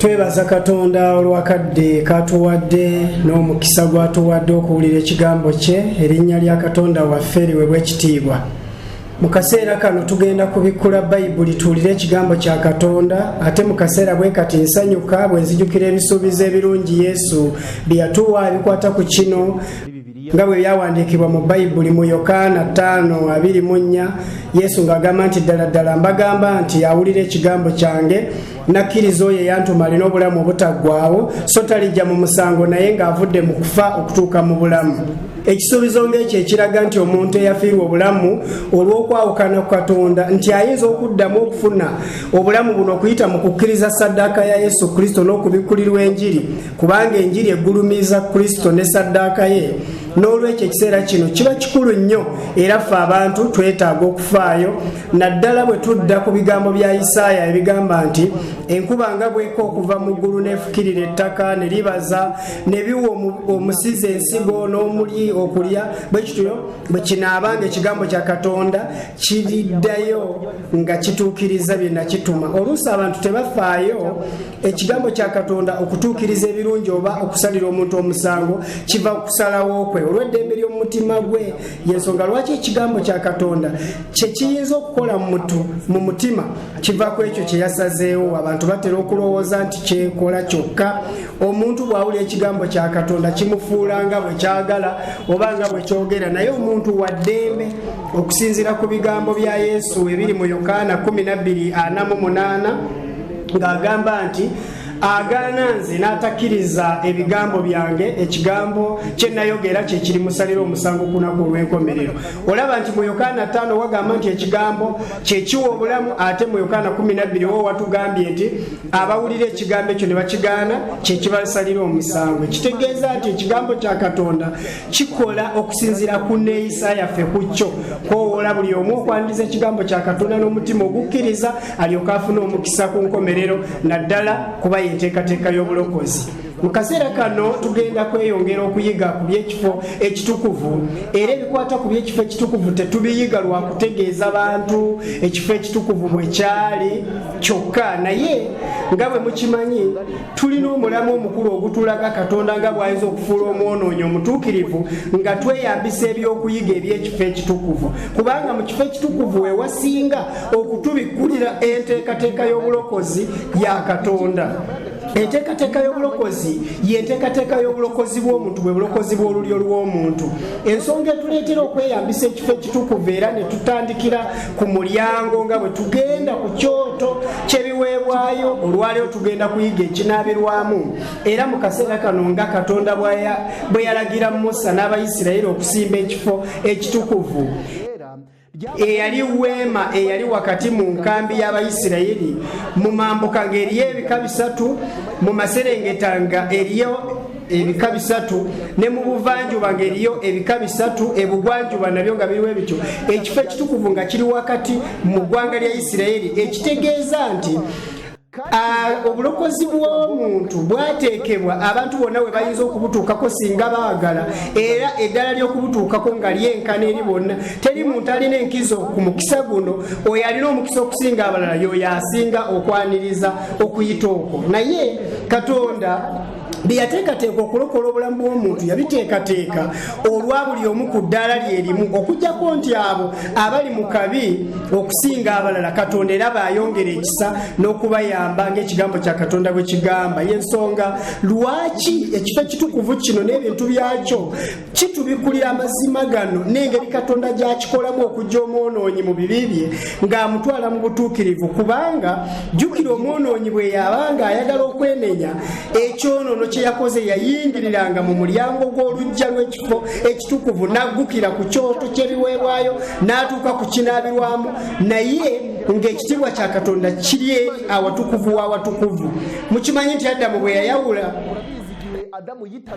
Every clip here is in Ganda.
Twebaza Katonda olwakadde katuwadde n'omukisa gwatuwadde okuwulira ekigambo kye. Erinnya lya Katonda waffe liweebwe ekitiibwa. Mu kaseera kano tugenda kubikkula Bayibuli tuwulire ekigambo kya Katonda, ate mu kaseera bwe kati nsanyuka bwe nzijukira ebisuubizo ebirungi Yesu bye yatuwa ebikwata ku kino nga bwe byawandiikibwa mu Bayibuli mu Yokaana 5:24. Yesu ng'agamba nti ddala ddala mbagamba nti awulira ekigambo kyange nakkiriza oyo eyantuma alina obulamu obutaggwaawo, so talijja mu musango naye ng'avudde mu kufa okutuuka mu bulamu. Ekisuubizo ng'ekyo ekiraga nti omuntu eyafiirwa obulamu olw'okwawukana ku Katonda nti ayinza okuddamu okufuna obulamu buno okuyita mu kukkiriza ssaddaaka ya Yesu Kristo n'okubikkulirwa enjiri, kubanga enjiri eggulumiza Kristo ne ssaddaaka ye. N'olwekyo ekiseera kino kiba kikulu nnyo era ffe abantu twetaaga okufaayo, naddala bwe tudda ku bigambo bya Isaaya ebigamba nti enkuba nga bw'eka okuva mu ggulu n'efukirira ettaka ne libaza ne biwa omusizi ensigo n'omuli okulya, bwe kityo bwe kinaabanga ekigambo kya Katonda kiriddayo nga kituukiriza bye nakituma. Oluusi abantu tebafaayo ekigambo kya Katonda okutuukiriza ebirungi oba okusalira omuntu omusango, kiva kusalawo kwe olw'eddembe ly'omutima gwe. Yensonga lwaki ekigambo kya Katonda kye kiyinza okukola mu mutima kiva ku ekyo kye yasazeewo. Abantu batera okulowooza nti kyekola kyokka. Omuntu bw'awulira ekigambo kya Katonda kimufuula nga bwe kyagala oba nga bwe kyogera, naye omuntu wa ddembe okusinziira ku bigambo bya Yesu ebiri mu Yokaana 12:48 ng'agamba nti agaana nze n'atakkiriza ebigambo byange, ekigambo kye nayogera kye kiri musalira omusango ku lunaku olw'enkomerero. Olaba nti mu Yokaana 5 wagamba nti ekigambo kye kiwa obulamu, ate mu Yokaana 12 wo watugambye nti abawulira ekigambo ekyo ne bakigaana kye kibasalira omusango. Kitegeeza nti ekigambo kya Katonda kikola okusinziira ku neeyisa yaffe ku kyo. Kwowola buli omu okwaniriza ekigambo kya Katonda n'omutima ogukkiriza alyoka afuna omukisa ku nkomerero, naddala kuba enteekateeka y'obulokozi. Mu kaseera kano tugenda kweyongera okuyiga ku by'ekifo ekitukuvu, era ebikwata ku by'ekifo ekitukuvu tetubiyiga lwa kutegeeza bantu ekifo ekitukuvu bwe kyali kyokka, naye nga bwe mukimanyi tulina omulamu omukulu ogutulaga Katonda nga bw'ayinza okufuula omwonoonyi omutuukirivu nga tweyambisa ebyokuyiga eby'ekifo ekitukuvu, kubanga mu kifo ekitukuvu we wasinga okutubikkulira enteekateeka y'obulokozi ya Katonda. Enteekateeka y'obulokozi y'enteekateeka y'obulokozi bw'omuntu, bwe bulokozi bw'olulyo lw'omuntu. Ensonga etuleetera okweyambisa ekifo ekitukuvu era ne tutandikira ku mulyango nga bwe tugenda ku kyoto ky'ebiweebwayo. Olwaleero tugenda kuyiga Ekinabirwaamu, era mu kaseera kano nga Katonda bwe yalagira Musa n'Abayisirayiri okusimba ekifo ekitukuvu. Eyali weema eyali wakati mu nkambi y'Abayisirayiri, mu mambuka ng'eriyo ebika 3, mu maserengeta nga eriyo ebika 3, ne mu buvanjuba ng'eriyo ebika 3, ebugwanjuba nabyo nga biriwo ebityo. Ekifo ekitukuvu nga kiri wakati mu ggwanga lya Isirayiri, ekitegeeza nti obulokozi bw'omuntu bwateekebwa abantu bonna we bayinza okubutuukako singa baagala, era eddala ly'okubutuukako nga lyenkana eri bonna. Teri muntu alina enkizo ku mukisa guno, oyo alina omukisa okusinga abalala y'oyo asinga okwaniriza okuyita okwo. Naye Katonda bye yateekateeka okulokola obulamu bw'omuntu yabiteekateeka olwa buli omu ku ddaala lyerimu, okuggyako nti abo abali mu kabi okusinga abalala Katonda era bayongera ekisa n'okubayamba ng'ekigambo kya Katonda bwe kigamba. Y'ensonga lwaki ekifo ekitukuvu kino n'ebintu byakyo kitubikkulira amazima gano n'engeri Katonda gy'akikolamu okuggya omwonoonyi mu bibi bye ng'amutwala mu butuukirivu, kubanga jjukira omwonoonyi bwe yabanga ayagala okwenenya ekyonoono kye yakoze yayingiriranga mu mulyango gw'oluggya lw'ekifo ekitukuvu n'aggukira ku kyoto ky'ebiweebwayo n'atuuka ku Kinabirwaamu, naye ng'ekitiibwa kya Katonda kiri eri awatukuvu w'awatukuvu. Mukimanyi nti Adamu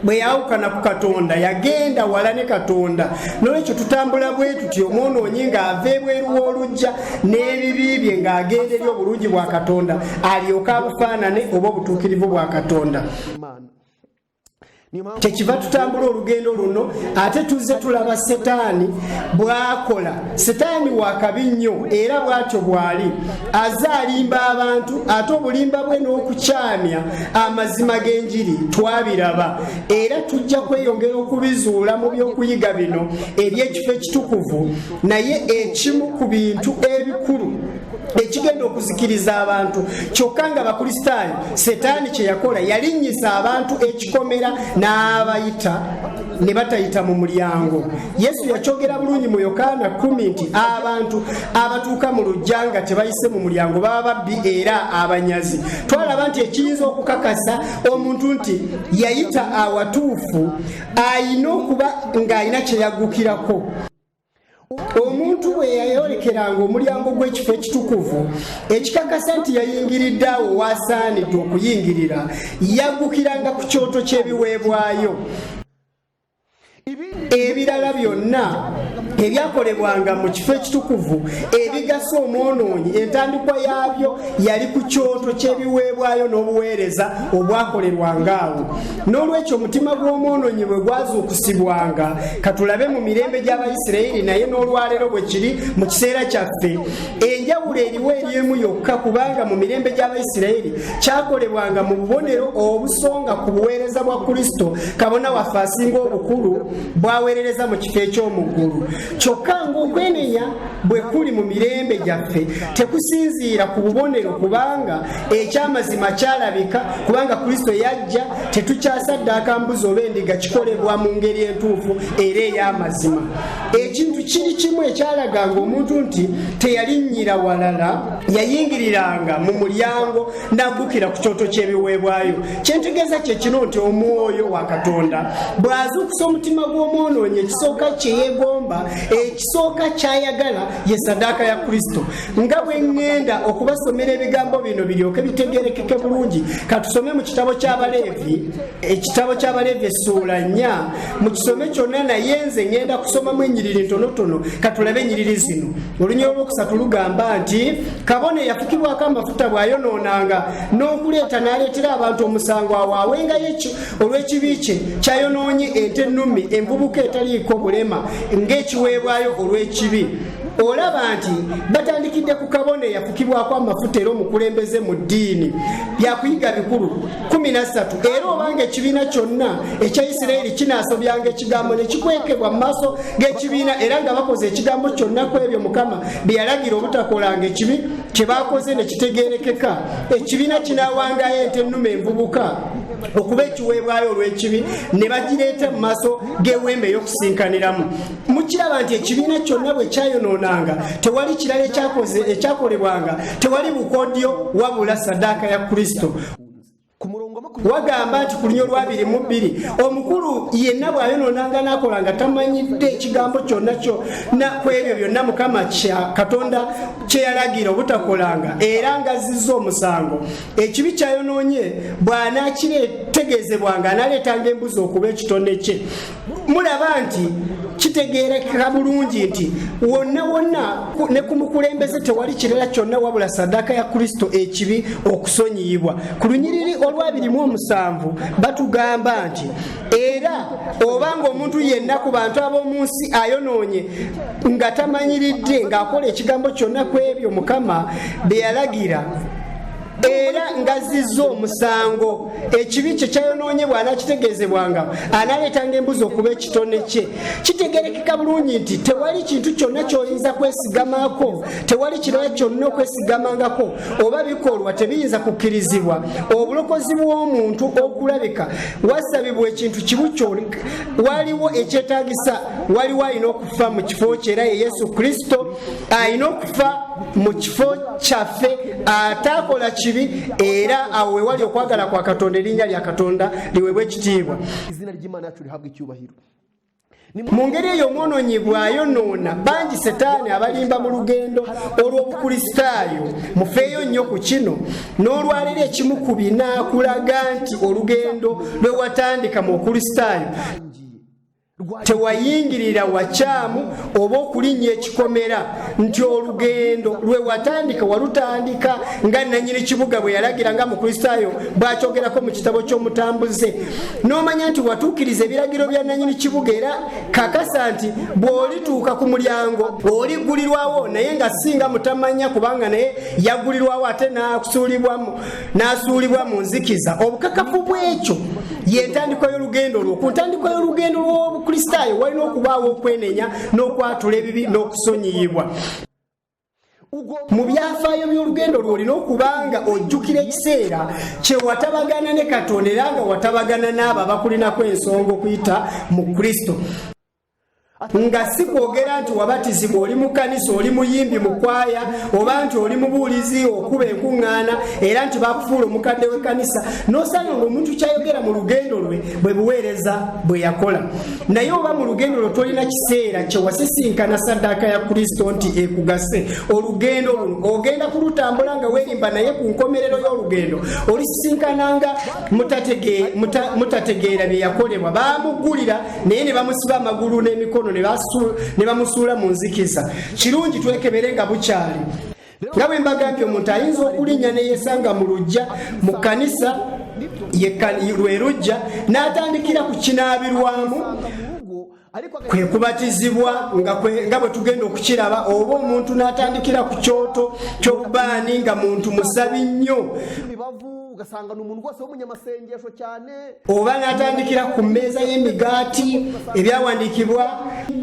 bwe yawukana ku Katonda yagenda wala ne Katonda. N'olwekyo tutambula bwe tuti omwonoonyi ng'ava ebweru w'oluggya n'ebibi bye ng'agenda eri obulungi bwa Katonda alyoka abufaanane oba obutuukirivu bwa Katonda. Kyekiva tutambula olugendo luno ate tuzze tulaba Setaani bw'akola. Setaani wakabi nnyo era bw'atyo bw'ali, azze alimba abantu, ate obulimba bwe n'okukyamya amazima g'enjiri twabiraba, era tujja kweyongera okubizuula mu by'okuyiga bino eby'ekifo ekitukuvu. Naye ekimu ku bintu ebikulu ekigenda okuzikiriza abantu kyokka nga Bakristaayo, Setaani kye yakola yalinnyisa abantu ekikomera n'abayita ne batayita mu mulyango. Yesu yakyogera bulungi mu Yokaana 10 nti abantu abatuuka mu lujja nga tebayise mu mulyango baba babbi era abanyazi. Twalaba nti ekiyinza okukakasa omuntu nti yayita awatuufu ayina okuba ng'alina kye yaggukirako. Omuntu bwe yayolekeranga omulyango gw'ekifo ekitukuvu, ekikakasa nti yayingiridde awo waasaanidde okuyingirira, yaggukiranga ku kyoto ky'ebiweebwayo. Ebirala byonna ebyakolebwanga mu kifo ekitukuvu ebigasa omwonoonyi, entandikwa yaabyo yali ku kyoto ky'ebiweebwayo n'obuweereza obwakolerwanga awo. N'olwekyo omutima gw'omwonoonyi bwe gwazuukusibwanga, katulabe mu mirembe gy'Abayisirayiri naye n'olwaleero bwe kiri mu kiseera kyaffe, enjawulo eriwo eri emu yokka, kubanga mu mirembe gy'Abayisirayiri kyakolebwanga mu bubonero obusonga ku buweereza bwa Kristo, kabona waffe asinga obukulu bwaweerereza mu kifo eky'omuggulu. Kyokka ng'okwenenya bwe kuli mu mirembe gyaffe tekusinziira ku bubonero, kubanga ekyamazima kyalabika, kubanga Kristo yajja tetukyasaddaaka mbuzi oba endiga, kikolebwa mu ngeri entuufu era ey'amazima. Ekintu kiri kimu ekyalaganga omuntu nti teyalinnyira walala, yayingiriranga mu mulyango n'aggukira ku kyoto ky'ebiweebwayo. Kyentegeeza kye kino nti Omwoyo wa Katonda bw'azuukusa omutima gw'omwonoonyi, ekisooka kye yeegomba, ekisooka kyayagala ye ssaddaaka ya Kristo. Nga bwe ŋŋenda okubasomera ebigambo bino biryoke bitegeerekeke bulungi, katusome mu kitabo ky'Abaleevi, ekitabo ky'Abaleevi essuula 4, mu kisome kyonna naye nze ŋŋenda kusomamu ennyiriri ntonotono. Katulabe ennyiriri zino. Olunyolo olwokusatu lugamba nti kabona eyafukibwako amafuta bw'ayonoonanga n'okuleeta n'aleetera abantu omusango awo awengayo ekyo olw'ekibi kye kyayonoonye ente ennumi envubuka etaliiko bulema ng'ekiweebwayo olw'ekibi. Olaba nti batandikidde ku kabona eyafukibwako amafuta era omukulembeze mu ddiini. Byakuyiga bikulu 13. Era obanga ekibiina kyonna ekya Isirayiri kinaasobyanga ekigambo ne kikwekebwa mu maaso g'ekibiina, era nga bakoze ekigambo kyonna ku ebyo Mukama bye yalagira obutakolanga ekibi kye baakoze ne kitegeerekeka, ekibiina kinaawangayo ente ennuma envubuka okuba ekiweebwayo olw'ekibi, ne bagireeta mu maaso g'ewembe ey'okusinkaniramu. Mukiraba nti ekibiina kyonna bwe kyayonoonanga tewali kirala ekyakolebwanga, tewali bukodyo wabula ssaddaaka ya Kristo. Wagamba nti ku lunya olw'22 omukulu yenna bw'ayonoonanga n'akolanga tamanyidde ekigambo kyonna kyo ku ebyo byonna Mukama Katonda kye yalagira obutakolanga, era ng'azzizza omusango. Ekibi kyayonoonye bw'anaakireetegezebwanga anaaleetanga embuzi okuba ekitone kye. Mulaba nti kitegeerekeka bulungi nti wonna wonna ne ku mukulembeze tewali kirala kyonna wabula ssaddaaka ya Kristo ekibi okusonyiyibwa. Ku lunyiriri olw'27 batugamba nti era obanga omuntu yenna ku bantu ab'omu nsi ayonoonye nga tamanyiridde ng'akola ekigambo kyonna ku ebyo Mukama bye yalagira, era ngazizza omusango, ekibi kye kyayonoonye bw'anaakitegeezebwanga anaaleetanga embuzi okuba ekitone kye. Kitegeerekeka bulungi nti tewali kintu kyonna ky'oyinza kwesigamako, tewali kirala kyonna okwesigamangako oba bikolwa tebiyinza kukkirizibwa. Obulokozi bw'omuntu okulabika wasabibwa ekintu kimu kyonna, waliwo ekyetaagisa, waliwo alina okufa mu kifo kye, era ye Yesu Kristo alina okufa mu kifo kyaffe ataakola kibi, era awo wewali okwagala kwa Katonda, erinnya lya Katonda liweebwe ekitiibwa. Izina ry'Imana yacu lihabwe icyubahiro. Mu ngeri eyo omwonoonyi bw'ayonoona, bangi Setaani abalimba mu lugendo olw'Obukristaayo. Mufeeyo nnyo ku kino, n'olwaleero ekimu ku binaakulaga nti olugendo lwe watandika mu Bukristaayo tewayingirira wakyamu oba okulinnya ekikomera nti olugendo lwe watandika walutandika nga nannyini kibuga bwe yalagira nga mu Kristaayo bw'akyogerako mu kitabo ky'omutambuze n'omanya nti watuukiriza ebiragiro bya nannyini kibuga era kakasa nti bw'olituuka ku mulyango oligulirwawo naye nga singa mutamanya kubanga naye yagulirwawo ate n'asuulibwa mu nzikiza obukakafu bw'ekyo yentandikwa y'olugendo lwo ku ntandikwa y'olugendo lw'obukristaayo walina okubaawo okwenenya n'okwatula ebibi n'okusonyiyibwa mu byafaayo by'olugendo lwo olina okubanga ojjukira ekiseera kye watabagana ne Katonda era nga watabagana n'abo abakulinako ensonga okuyita mu Kristo nga si kwogera nti wabatizibwa oli mu kanisa oli muyimbi mu kwaya oba nti oli mubuulizi okuba enkuŋŋaana era nti bakufuula omukadde w'ekkanisa n'osanga ng'omuntu kyayogera mu lugendo lwe bwe buweereza bwe yakola naye oba mu lugendo lwo tolina kiseera kye wasisinkana saddaaka ya Kristo nti ekugase olugendo luno ogenda kulutambula nga weerimba naye ku nkomerero y'olugendo olisisinkananga mutategeera bye yakolebwa baamugulira naye ne bamusiba amagulu n'emikono ne bamusuula mu nzikiza kirungi twekebere nga bukyali nga bwe mbagambye omuntu ayinza okulinnya ne yeesanga mu lujja mu kanisa lwe lujja n'atandikira ku kinaabirwamu kwe kubatizibwa nga bwe tugenda okukiraba oba omuntu n'atandikira ku kyoto ky'obubaani nga muntu musabi nnyo ugasanga n'umuntu wose w'umunyamasengesho cyane oba n'atandikira ku mmeeza y'emigaati ebyawandiikibwa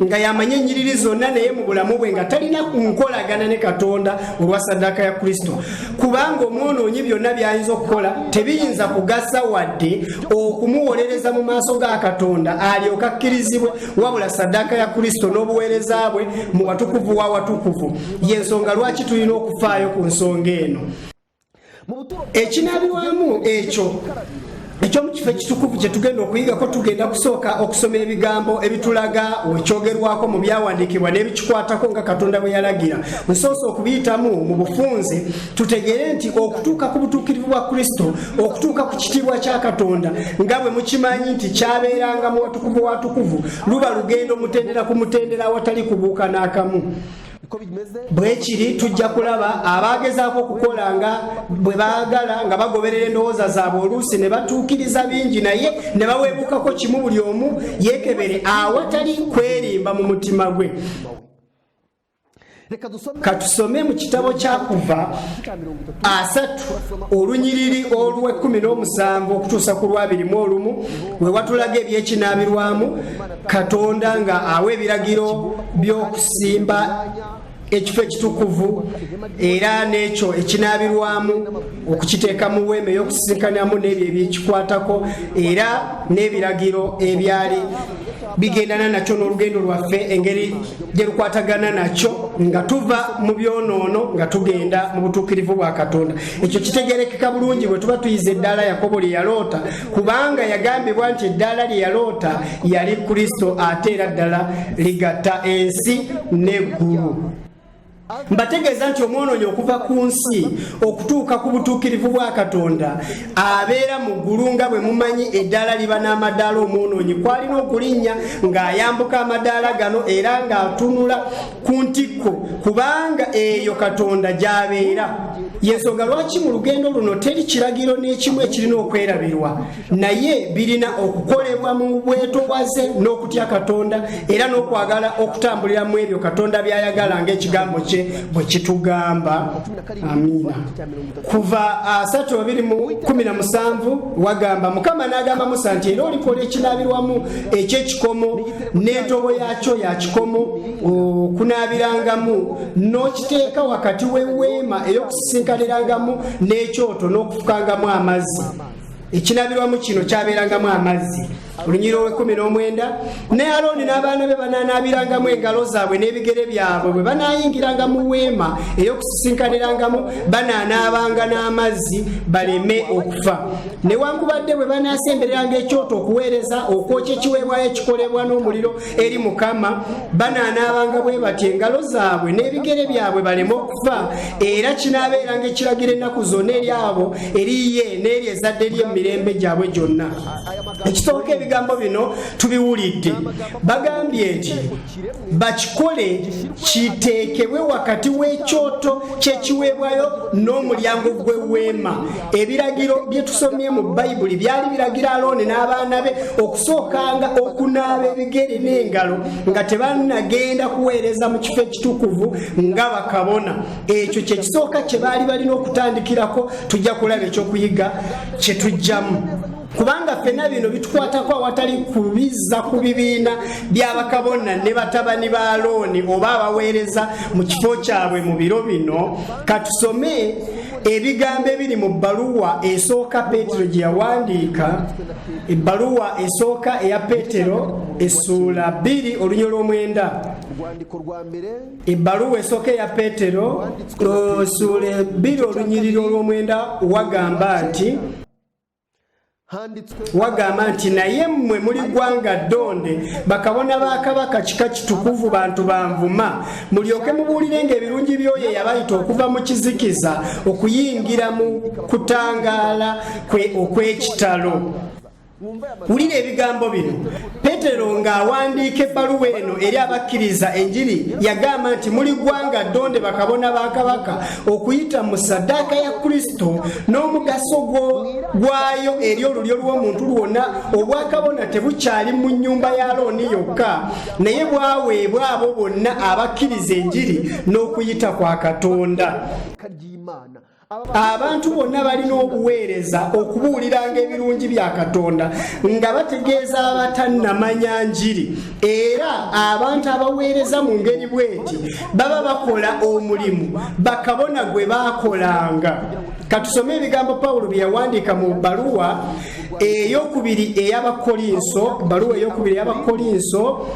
nga yamanye ennyiriri zonna naye mu bulamu bwe nga talina nkolagana ne Katonda olwa saddaaka ya Kristo kubanga omwonoonyi byonna by'ayinza okukola tebiyinza kugasa wadde okumuwolereza mu maaso ga Katonda alyoka akkirizibwe wabula saddaaka ya Kristo n'obuweereza bwe mu watukuvu wa watukuvu y'ensonga lwaki tulina okufaayo ku nsonga eno ekinaabirwamu ekyo eky'omukifo ekitukuvu kye tugenda okuyigako tugenda kusooka okusoma ebigambo ebitulaga ekyogerwako mu byawandiikibwa n'ebikikwatako nga Katonda bwe yalagira nsoose okubiyitamu mu bufunze tutegere nti okutuuka ku butuukirivu bwa Kristo okutuuka ku kitiibwa kya Katonda nga bwe mukimanyi nti kyabeeranga mu watukuvu watukuvu luba lugendo mutendera ku mutendera awatali kubuuka n'akamu bwe kiri tujja kulaba abaagezaako okukola nga bwe baagala nga bagoberera endowooza zaabwe oluusi ne batuukiriza bingi naye ne baweebukako kimu buli omu yeekebere awatali kwerimba mu mutima gwe katusome mu kitabo kya Kuva 3 olunyiriri olw'17 okutuusa ku lw'21 we watulaga eby'ekinaabirwamu Katonda nga awa ebiragiro by'okusimba ekifo ekitukuvu era n'ekyo ekinaabirwamu okukiteeka mu weema ey'okusisinkaniramu n'ebyo ebyekikwatako era n'ebiragiro ebyali bigendana nakyo n'olugendo lwaffe engeri gye lukwatagana nakyo nga tuva mu byonoono nga tugenda mu butuukirivu bwa Katonda ekyo kitegerekeka bulungi bwe tuba tuyiza eddaala Yakobo lye yaloota kubanga yagambibwa nti eddaala lye yaloota yali Kristo ate era ddala ligatta ensi n'eggulu mbategeeza nti omwonoonyi okuva ku nsi okutuuka ku butuukirivu bwa Katonda abeera mu ggulu nga bwe mumanyi eddaala liba n'amadaala omwonoonyi kwalina okulinnya ng'ayambuka amadaala gano era ng'atunula ku ntikko kubanga eyo Katonda gy'abeera yensonga lwaki mu lugendo luno teri kiragiro n'ekimu ekirina okwerabirwa naye birina okukolebwa mu bwetoowaze n'okutya Katonda era n'okwagala okutambulira mu ebyo Katonda by'ayagala ng'ekigambo kye bwe kitugamba. Amina. Kuva 3:17 wagamba Mukama n'agamba Musa nti era olikola ekinaabirwamu eky'ekikomo n'entobo yakyo ya kikomo kunaabirangamu n'okiteeka wakati w'eweema ey'okusisinkaniramu n'ekyoto n'okufukangamu amazzi. Ekinaabirwamu kino kyabeerangamu amazzi. Olunyiriri olw'19 ne Alooni n'abaana be banaanaabirangamu engalo zaabwe n'ebigere byabwe bwe banaayingiranga mu weema ey'okusisinkaniramu banaanaabanga n'amazzi baleme okufa. Newankubadde bwe banaasembereranga ekyoto okuweereza okwokya ekiweebwayo ekikolebwa n'omuliro eri Mukama banaanaabanga bwe batyo engalo zaabwe n'ebigere byabwe baleme okufa era kinaabeeranga ekiragiro ennaku zonna eri abo eri ye n'eri ezzadde ly'emirembe gyabwe gyonna. ekisooka ebigambo bino tubiwulidde bagambye nti bakikole kiteekebwe wakati w'ekyoto ky'ekiweebwayo n'omulyango gw'eweema. Ebiragiro bye tusomye mu Bayibuli byali biragira Alooni n'abaana be okusookanga okunaaba ebigere n'engalo nga tebannagenda kuweereza mu kifo ekitukuvu nga bakabona. Ekyo kye kisooka kye baali balina okutandikirako. Tujja kulaba ekyokuyiga kye tujjamu, kubanga ffenna bino bitukwatako awatali kubizza ku bibiina by'abakabona ne batabani ba Alooni oba abaweereza mu kifo kyabwe mu biro bino. Katusome ebigambo ebiri mu bbaluwa esooka Peetero gye yawandiika, ebbaluwa esooka eya Peetero essuula 2 olunnyo lw'omwenda. Ebbaluwa esooka eya Peetero essuula 2 olunyiriri olw'omwenda wagamba nti naye mmwe muli ggwanga ddonde, bakabona ba kabaka kika kitukuvu, bantu banvuma, mulyoke mubuulirenga ebirungi by'oyo eyabayita okuva mu kizikiza okuyingira mu kutangaala okw'ekitalo. Wulira ebigambo bino. Peetero ng'awandiika ebbaluwa eno eri abakkiriza enjiri yagamba nti muli ggwanga ddonde, bakabona ba kabaka, okuyita mu ssaddaaka ya Kristo n'omugaso gwayo eri olulyo lw'omuntu lwonna. Obwakabona tebukyali mu nnyumba ya Alooni yokka, naye bwaweebwa abo bonna abakkiriza enjiri n'okuyita kwa Katonda. Abantu bonna balina obuweereza okubuuliranga ebirungi bya Katonda nga bategeeza abatannamanya njiri, era abantu abaweereza mu ngeri bweti baba bakola omulimu bakabona gwe baakolanga. Katusome ebigambo Pawulo bye yawandiika mu bbaluwa ey'okubiri ey'Abakolinso, bbaluwa ey'okubiri ey'Abakolinso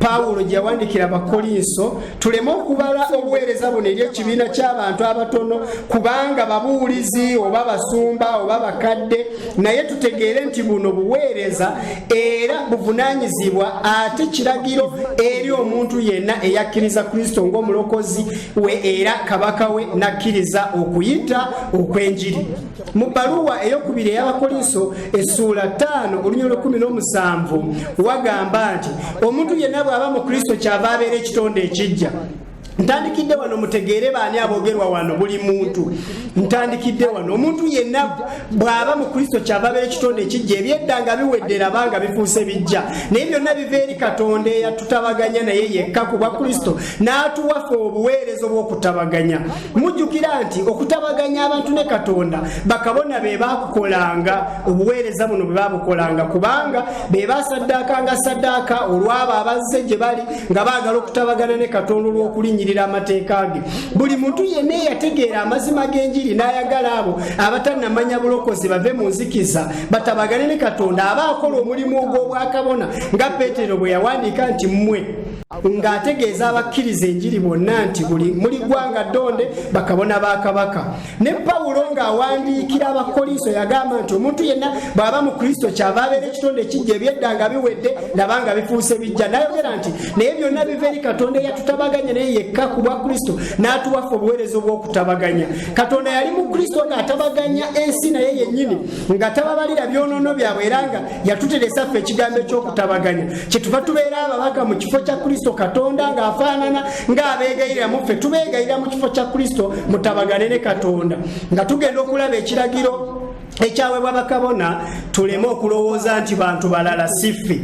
Pawulo gye yawandiikira Abakolinso. Tuleme okubala obuweereza buno eri ekibiina ky'abantu abatono kubanga babuulizi oba basumba oba bakadde, naye tutegeere nti buno buweereza era buvunaanyizibwa ate kiragiro eri omuntu yenna eyakkiriza Kristo ng'omulokozi we era kabaka we n'akkiriza okuyita okw'enjiri. Mu bbaluwa ey'okubiri ey'Abakolinso essuula 5 olunnyo lw'17 wagamba nti omuntu yenna bw'aba mu Kristo kyava abeera ekitonde ekijja. Ntandikidde wano mutegeere baani aboogerwa wano, buli muntu. Ntandikidde wano omuntu yenna bw'aba mu Kristo kyava abeera ekitonde ekijja. Ebyedda nga biwedde raba nga bifuuse bijja, naye byonna biva eri Katonda eyatutabaganya naye yekka ku bwa Kristo n'atuwafa obuweereza bw'okutabaganya. Mujjukira nti okutabaganya abantu ne Katonda bakabona be baakukolanga obuweereza buno bwe baabukolanga, kubanga be baasaddaakanga saddaaka olw'abo abazze gye bali nga baagala okutabagana ne Katonda olw'okulinyirira amateeka ge. Buli muntu yenna yategeera amazima g'enjiri n'ayagala abo abatannamanya bulokozi bave mu nzikiza batabagane ne Katonda aba akola omulimu ogw'obwakabona nga Peetero bwe yawandiika nti mmwe, ng'ategeeza abakkiriza enjiri bonna nti muli ggwanga ddonde, bakabona ba kabaka. Ne Pawulo ng'awandiikira Abakolinso yagamba nti omuntu yenna bw'aba mu Kristo kyava abeera ekitonde ekijja. Ebyedda nga biwedde laba nga bifuuse bijja. N'ayogera nti naye byonna biva eri Katonda eyatutabaganya naye yekka ku bwa Kristo n'atuwafa obuweereza bw'okutabaganya. Katonda yali mu Kristo ng'atabaganya ensi naye yennyini nga tababalira byonoono byabwe, era nga yatuteresa ffe ekigambo eky'okutabaganya. Kyetuva tubeera ababaka mu kifo kya Kristo, Katonda ng'afaanana ng'abeegayirira mu ffe, tubeegayirira mu kifo kya Kristo mutabagane ne Katonda. Nga tugenda okulaba ekiragiro ekyawebwa bakabona, tuleme okulowooza nti bantu balala si ffe.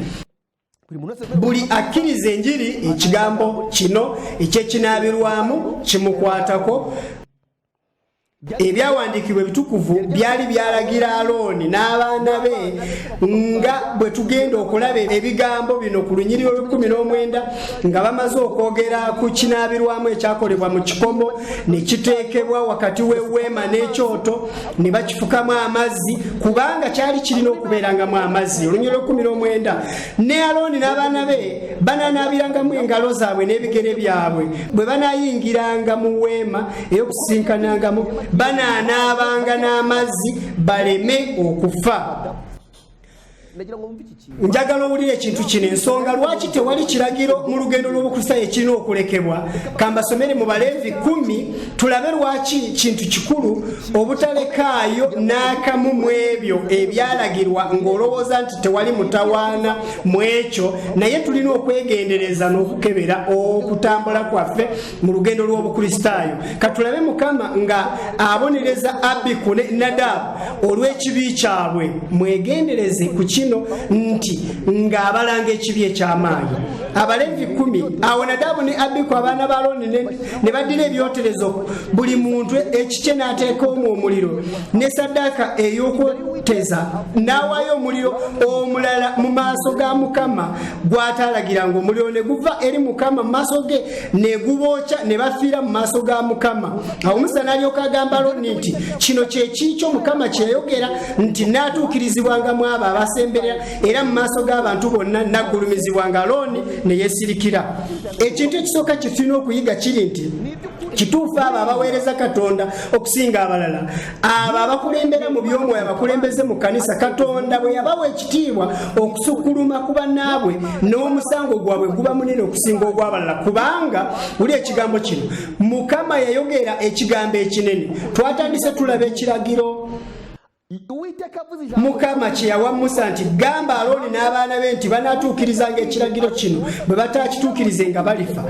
Buli akkiriza enjiri ekigambo kino eky'Ekinabirwaamu kimukwatako. Ebyawandiikibwa ebitukuvu byali byalagira Alooni n'abaana be nga bwe tugenda okulaba ebigambo bino ku lunyiriri olw'19 nga bamaze okwogera ku kinabirwamu ekyakolebwa mu kikomo ne kiteekebwa wakati w'eweema n'ekyoto ne bakifukamu amazzi kubanga kyali kirina okubeerangamu amazzi. Olunyiriri olw'19 ne Alooni n'abaana be banaanaabirangamu engalo zaabwe n'ebigere byabwe bwe banaayingiranga mu weema ey'okusisinkanangamu, banaanaabanga n'amazzi baleme okufa. njagala owulire ekintu kino ensonga lwaki tewali kiragiro mu lugendo lw'obukristaayo ekirina okulekebwa. Kambasomere mu Baleevi 10 tulabe lwaki kintu kikulu obutalekaayo n'akamu mu ebyo ebyalagirwa ng'olowooza nti tewali mutawaana mu ekyo, naye tulina okwegendereza n'okukebera okutambula kwaffe mu lugendo lw'obukristaayo. Katulabe Mukama nga abonereza Abiku ne Nadabu olw'ekibi kyabwe. Mwegendereze ku kino nti ng'abalanga ekibi eky'amaanyi. Abaleevi 10 awo Nadabu ne Abiku abaana ba Alooni ne baddira ebyoterezo buli muntu ekikye n'ateeka omwo omuliro ne saddaaka ey'okwoteza n'awaayo omuliro omulala mu maaso ga Mukama gw'ataalagiranga. Omuliro ne guva eri Mukama mu maaso ge ne gubookya ne bafiira mu maaso ga Mukama. Awo Musa n'alyoka agamba Alooni nti kino kye kikyo Mukama kye yayogera nti naatuukirizibwanga mu abo abasemberera era mu maaso g'abantu bonna naggulumizibwanga. Alooni ne yeesirikira. Ekintu ekisooka kye tulina okuyiga kiri nti kituufu abo abaweereza Katonda okusinga abalala, abo abakulembera mu by'omwoyo, abakulembeze mu kanisa, Katonda bwe yabawa ekitiibwa okusukkuluma ku bannaabwe n'omusango gwabwe guba munene okusinga ogw'abalala. Kubanga buli ekigambo kino Mukama yayogera ekigambo ekinene. Twatandise tulaba ekiragiro Mukama kye yawa Musa nti gamba Alooni n'abaana be nti banaatuukirizanga ekiragiro kino, bwe bataakituukirizenga balifa.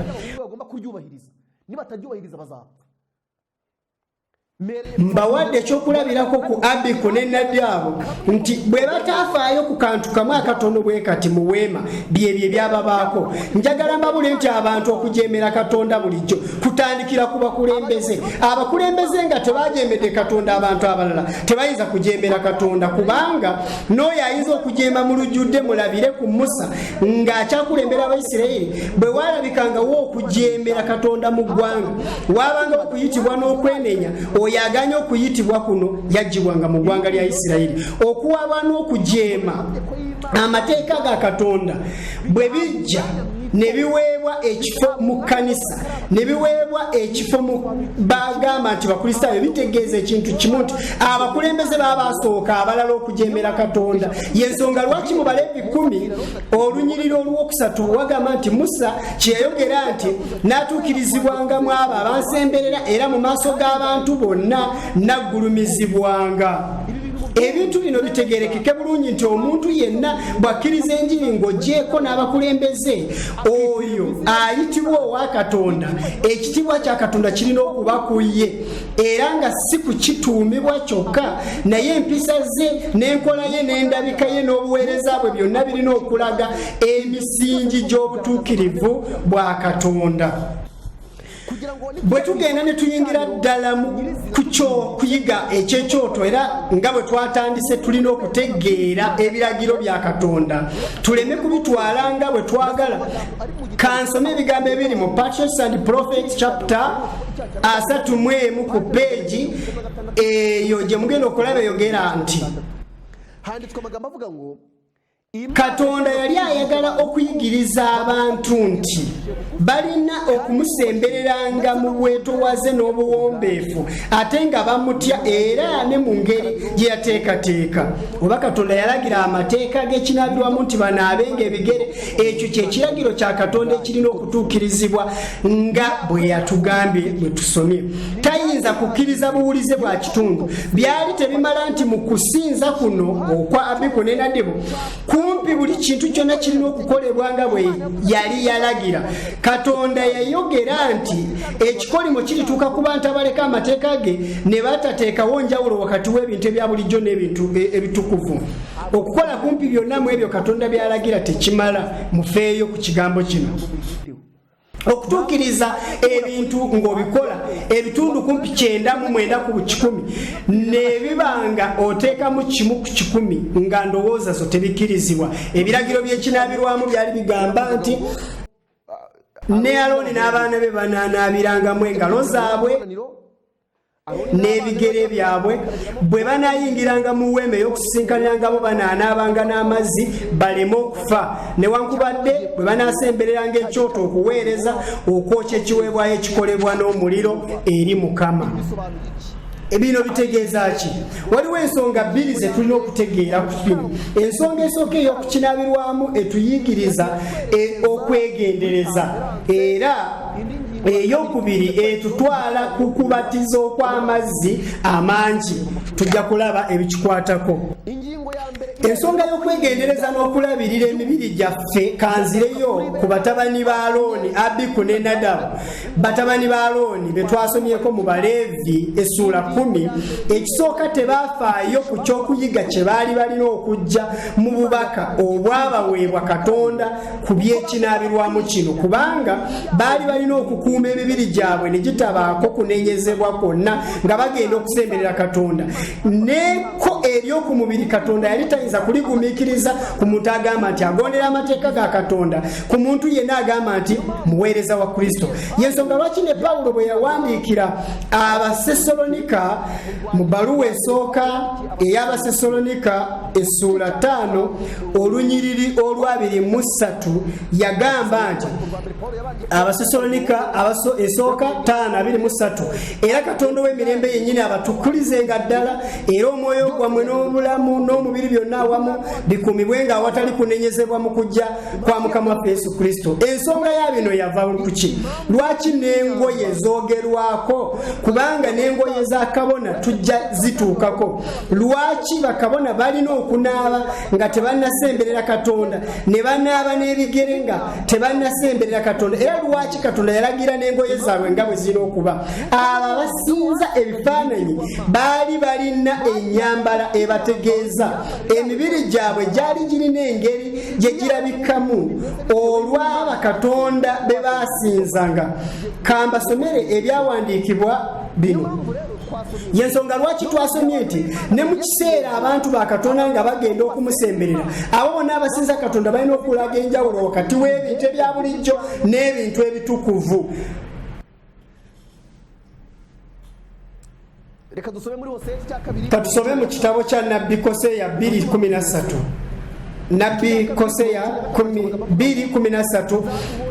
Mbawadde ekyokulabirako ku Abiku ne Nadabu nti bwe batafaayo ku kantu kamu akatono bwe kati mu weema byebyo ebyababaako. Njagala mbabule nti abantu okujeemera Katonda bulijjo kutandikira ku bakulembeze. Abakulembeze nga tebajeemedde Katonda, abantu abalala tebayinza kujeemera Katonda, kubanga n'oyo ayinza okujeema mu lujjudde. Mulabire ku Musa ng'akyakulembera Abayisirayiri, bwe waalabikanga wo okujeemera Katonda mu ggwanga, waabanga okuyitibwa n'okwenenya, oyaganye okuyitibwa kuno yagibwanga mu ggwanga lya Isirayiri. Okuwaba n'okujeema amateeka ga Katonda bwe bijja ne biweebwa ekifo mu kkanisa, ne biweebwa ekifo mu bagamba nti bakristaayo, bitegeeza ekintu kimu nti abakulembeze baabasooka abalala okujeemera Katonda. Yensonga lwaki mu Baleevi 10 olunyiriro olwokusatu wagamba nti Musa kye yayogera nti naatuukirizibwangamu abo abansemberera era mu maaso g'abantu bonna naggulumizibwanga. Ebintu bino bitegerekeke bulungi nti omuntu yenna bw'akkiriza enjiri ng'oggyeko n'abakulembeze, oyo ayitibwa owa Katonda. Ekitiibwa kya Katonda kirina okuba ku ye, era nga si kukituumibwa kyokka, naye empisa ze n'enkola ye n'endabika ye n'obuweereza bwe byonna birina okulaga emisingi gy'obutuukirivu bwa Katonda. Bwe tugenda ne tuyingira ddala ku kyo kuyiga eky'ekyoto, era nga bwe twatandise tulina okutegeera ebiragiro bya Katonda, tuleme kubitwala nga bwe twagala. Kansome ebigambo ebiri mu Patriarchs and Prophets chapter 31 ku peegi eyo gye mugenda okulaba eyogera nti Katonda yali ayagala okuyigiriza abantu nti balina okumusembereranga mu bwetowaze n'obuwombeefu, ate nga bamutya era ne mu ngeri gye yateekateeka. Oba Katonda yalagira amateeka g'Ekinabirwaamu nti banaabenga ebigere. Ekyo kye kiragiro kya Katonda ekirina okutuukirizibwa nga bwe yatugambye bwe tusomye. Tayinza kukkiriza buwulize bwa kitundu. Byali tebimala nti mu kusinza kuno okwa Abiku ne Nadabu kumpi buli kintu kyonna kirina okukolebwa nga bwe yali yalagira. Katonda yayogera nti ekikolimo kirituuka ku bantu abaleka amateeka ge ne batateekawo njawulo wakati w'ebintu ebya bulijjo n'ebintu ebitukuvu. Okukola kumpi byonna mu ebyo Katonda byalagira tekimala. Mufeeyo ku kigambo kino. Okutuukiriza ebintu ng'obikola ebitundu kumpi 99 ku 100 nebibanga oteekamu kimu ku 10 nga ndowooza zo tebikirizibwa. Ebiragiro by'Ekinabirwaamu byali bigamba nti ne Alooni n'abaana be banaanaabirangamu engalo zaabwe n'ebigere byabwe bwe banaayingiranga mu weema ey'okusisinkanirangabo banaanaabanga n'amazzi baleme okufa, newankubadde bwe banaasembereranga ekyoto okuweereza okwokya ekiweebwayo ekikolebwa n'omuliro eri Mukama. Ebino bitegeeza ki? Waliwo ensonga bbiri ze tulina okutegeera ku kino. Ensonga esooka ey'okukinabirwamu etuyigiriza okwegendereza, era eyokubiri etutwala ku kubatiza okw'amazzi amangi. Tujja kulaba ebikikwatako. Ensonga y'okwegendereza n'okulabirira emibiri gyaffe kanzireyo ku batabani ba Alooni, Abiku ne Nadabu. Batabani ba Alooni be twasomyeko mu Baleevi essuula 10, ekisooka tebaafaayo ku ky'okuyiga kye baali balina okujja mu bubaka obwabaweebwa Katonda ku by'ekinaabirwamu kino, kubanga baali balina okukuuma emibiri gyabwe ne gitabaako kunenyezebwa kwonna nga bagenda okusemberera Katonda. Neko ery'oku mubiri Katonda yali tayinza kuligumiikiriza ku muntu agamba nti agondera amateeka ga Katonda, ku muntu yenna agamba nti muweereza wa Kristo. Yensonga lwaki ne Pawulo bwe yawandiikira Abasesalonika mu bbaluwa esooka ey'Abasesalonika essuula 5 olunyiriri olwa 23 yagamba nti Abasesalonika esooka 5:23, era Katonda w'emirembe yennyini abatukulizenga ddala, era omwoyo gwammwe n'obulamu n'omubiri byonna awamu bikumibwenga awatali kunenyezebwa mu kujja kwa Mukama waffe Yesu Kristo. Ensonga ya bino yava kuki? Lwaki n'engoye zoogerwako? Kubanga n'engoye za kabona tujja zituukako. Lwaki bakabona balina okunaaba nga tebannasemberera Katonda, ne banaaba n'ebigere nga tebannasemberera Katonda? Era lwaki Katonda yalagira n'engoye zaabwe nga bwe zirina okuba? Abo abasinza ebifaananyi baali balina ennyambala ebategeeza emibiri gyabwe gyali girina engeri gye girabikamu olw'abakatonda be baasinzanga. Kambasomere ebyawandiikibwa bino. Yensonga lwaki twasomye nti ne mu kiseera abantu ba Katonda nga bagenda okumusemberera, abo bonna abasinza Katonda balina okulaga enjawulo wakati w'ebintu ebya bulijjo n'ebintu ebitukuvu. Katusome mu kitabo kya Nabbi Koseya 2:13. Nabbi Koseya 2:13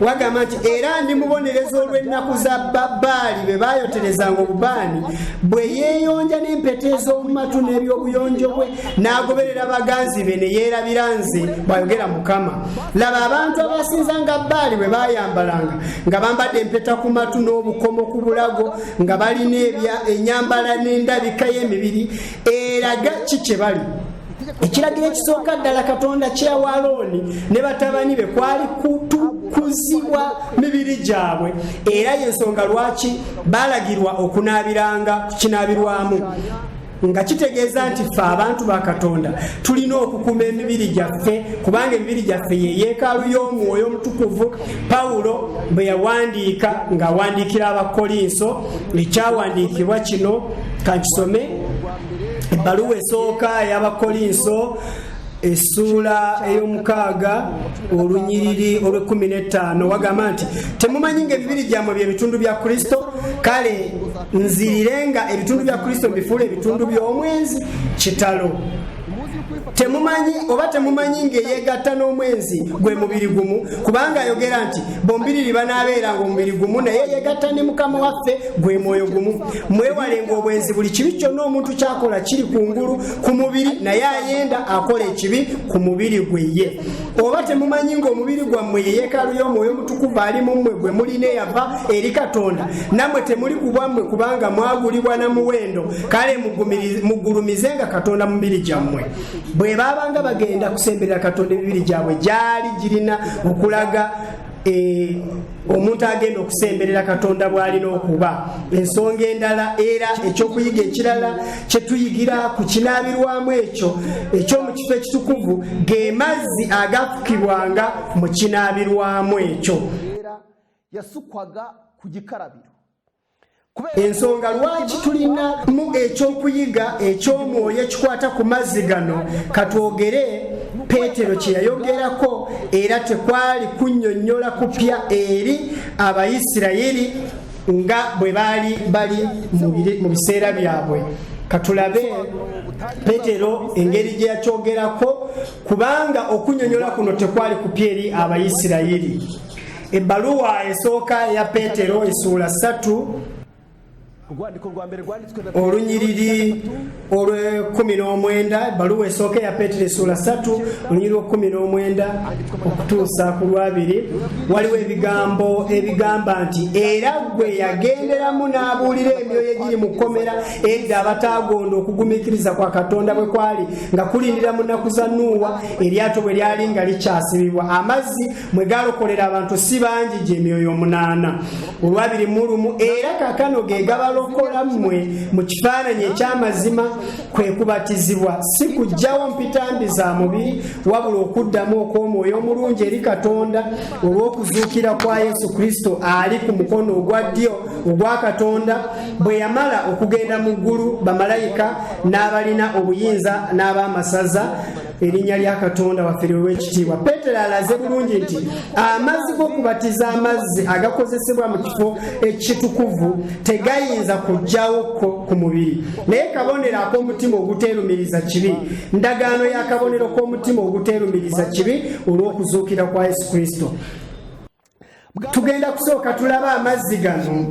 wagamba nti era ndi mubonereza olw'ennaku za Baali be baayoterezanga obubaani, bwe yeeyonja n'empeta ez'omu matu n'ebyobuyonjo bwe n'agoberera baganzi be ne yeerabira nze, bw'ayogera Mukama. Laba abantu abasinzanga Baali bwe baayambalanga nga bambadde empeta ku matu n'obukomo ku bulago, nga balina ennyambala n'endabika y'emibiri, eraga ki kye bali? Ekiragiro ekisooka ddala Katonda kyeyawa Alooni ne batabani be kwali kutukuzibwa mibiri gyabwe, era y'ensonga lwaki baalagirwa okunaabiranga ku kinaabirwamu, nga kitegeeza nti ffe abantu ba Katonda tulina okukuuma emibiri gyaffe, kubanga emibiri gyaffe ye yeekaalu y'omwoyo omutukuvu. Pawulo bwe yawandiika ng'awandiikira Abakolinso, ekyawandiikibwa kino kankisome. Ebbaluwa esooka ey'Abakolinso essuula ey'omukaaga olunyiriri olw'15 wagamba nti temumanyi ng'emibiri gyammwe bye bitundu bya Kristo? Kale nzirirenga ebitundu bya Kristo bifuule ebitundu by'omwenzi kitalo. Temumanyi ng'eyeegatta n'omwenzi gwe mubiri gumu? Kubanga ayogera nti bombiriri banaabeeranga omubiri gumu, naye yeegatta ne Mukama waffe gwe mwoyo gumu. Mwewalenga obwenzi, buli kibi kyonna omuntu kyakola kiri kungulu ku mubiri, naye ayenda akola ekibi ku mubiri gwe ye. Oba temumanyi ng'omubiri gwammwe ye yeekaalu y'omwoyo omutukuvu ali mu mmwe, gwe mulina eyava eri Katonda, nammwe temuli ku bwammwe kubanga mwagulibwa na muwendo? Kale mugulumizenga Katonda mu mibiri gyammwe. Bwe baabanga bagenda kusemberera Katonda, emibiri gyabwe gyali girina okulaga omuntu agenda okusemberera Katonda bw'alina okuba. Ensonga endala era ekyokuyiga ekirala kye tuyigira ku kinaabirwamu ekyo eky'omu kifo ekitukuvu ge mazzi agafukibwanga mu kinaabirwamu ekyo. Yasukwaga ku gikarabiro. Ensonga lwaki tulina mu ekyokuyiga eky'omwoyo ekikwata ku mazzi gano, katwogere Peetero kye yayogerako, era tekwali kunnyonnyola kupya eri Abayisirayiri nga bwe bali mu biseera byabwe. Katulabe Peetero engeri gye yakyogerako, kubanga okunnyonnyola kuno tekwali kupya eri Abayisirayiri. Ebbaluwa esooka ya Peetero essuula 3 olunyiriri olw'19 ebbaluwa esooka ya Peetero essula 3 olunyiriri lw'19 okutuusa ku lwabiri waliwo ebigambo ebigamba nti era gwe yagenderamu n'abuulira emyoyo egiri mu kkomera edda abataagonda okugumiikiriza kwa Katonda bwe kwali nga kulindira mu nnaku za Nuuwa eryato bwe lyali nga likyasibibwa amazzi mwe galokolera abantu si bangi gye emyoyo 8 olwabiri mu lumu era kakano ge gabalokola mmwe mu kifaananyi eky'amazima kwe kubatizibwa si kujjawo mpitambi za mubiri wabula okuddamu okw'omwoyo omulungi eri Katonda olw'okuzuukira kwa Yesu Kristo ali ku mukono ogwa ddyo ogwa Katonda bwe yamala okugenda mu ggulu bamalayika n'abalina obuyinza n'ab'amasaza erinnya lya Katonda waffe olw'ekitiibwa. Peetero alaze bulungi nti amazzi g'okubatiza amazzi agakozesebwa mu kifo ekitukuvu tegayinza kujjawo ku mubiri naye kabonero ak'omutima oguteerumiriza kibi ndagaano y'akabonero k'omutima oguteerumiriza kibi olw'okuzuukira kwa Yesu Kristo. Tugenda kusooka tulaba amazzi gano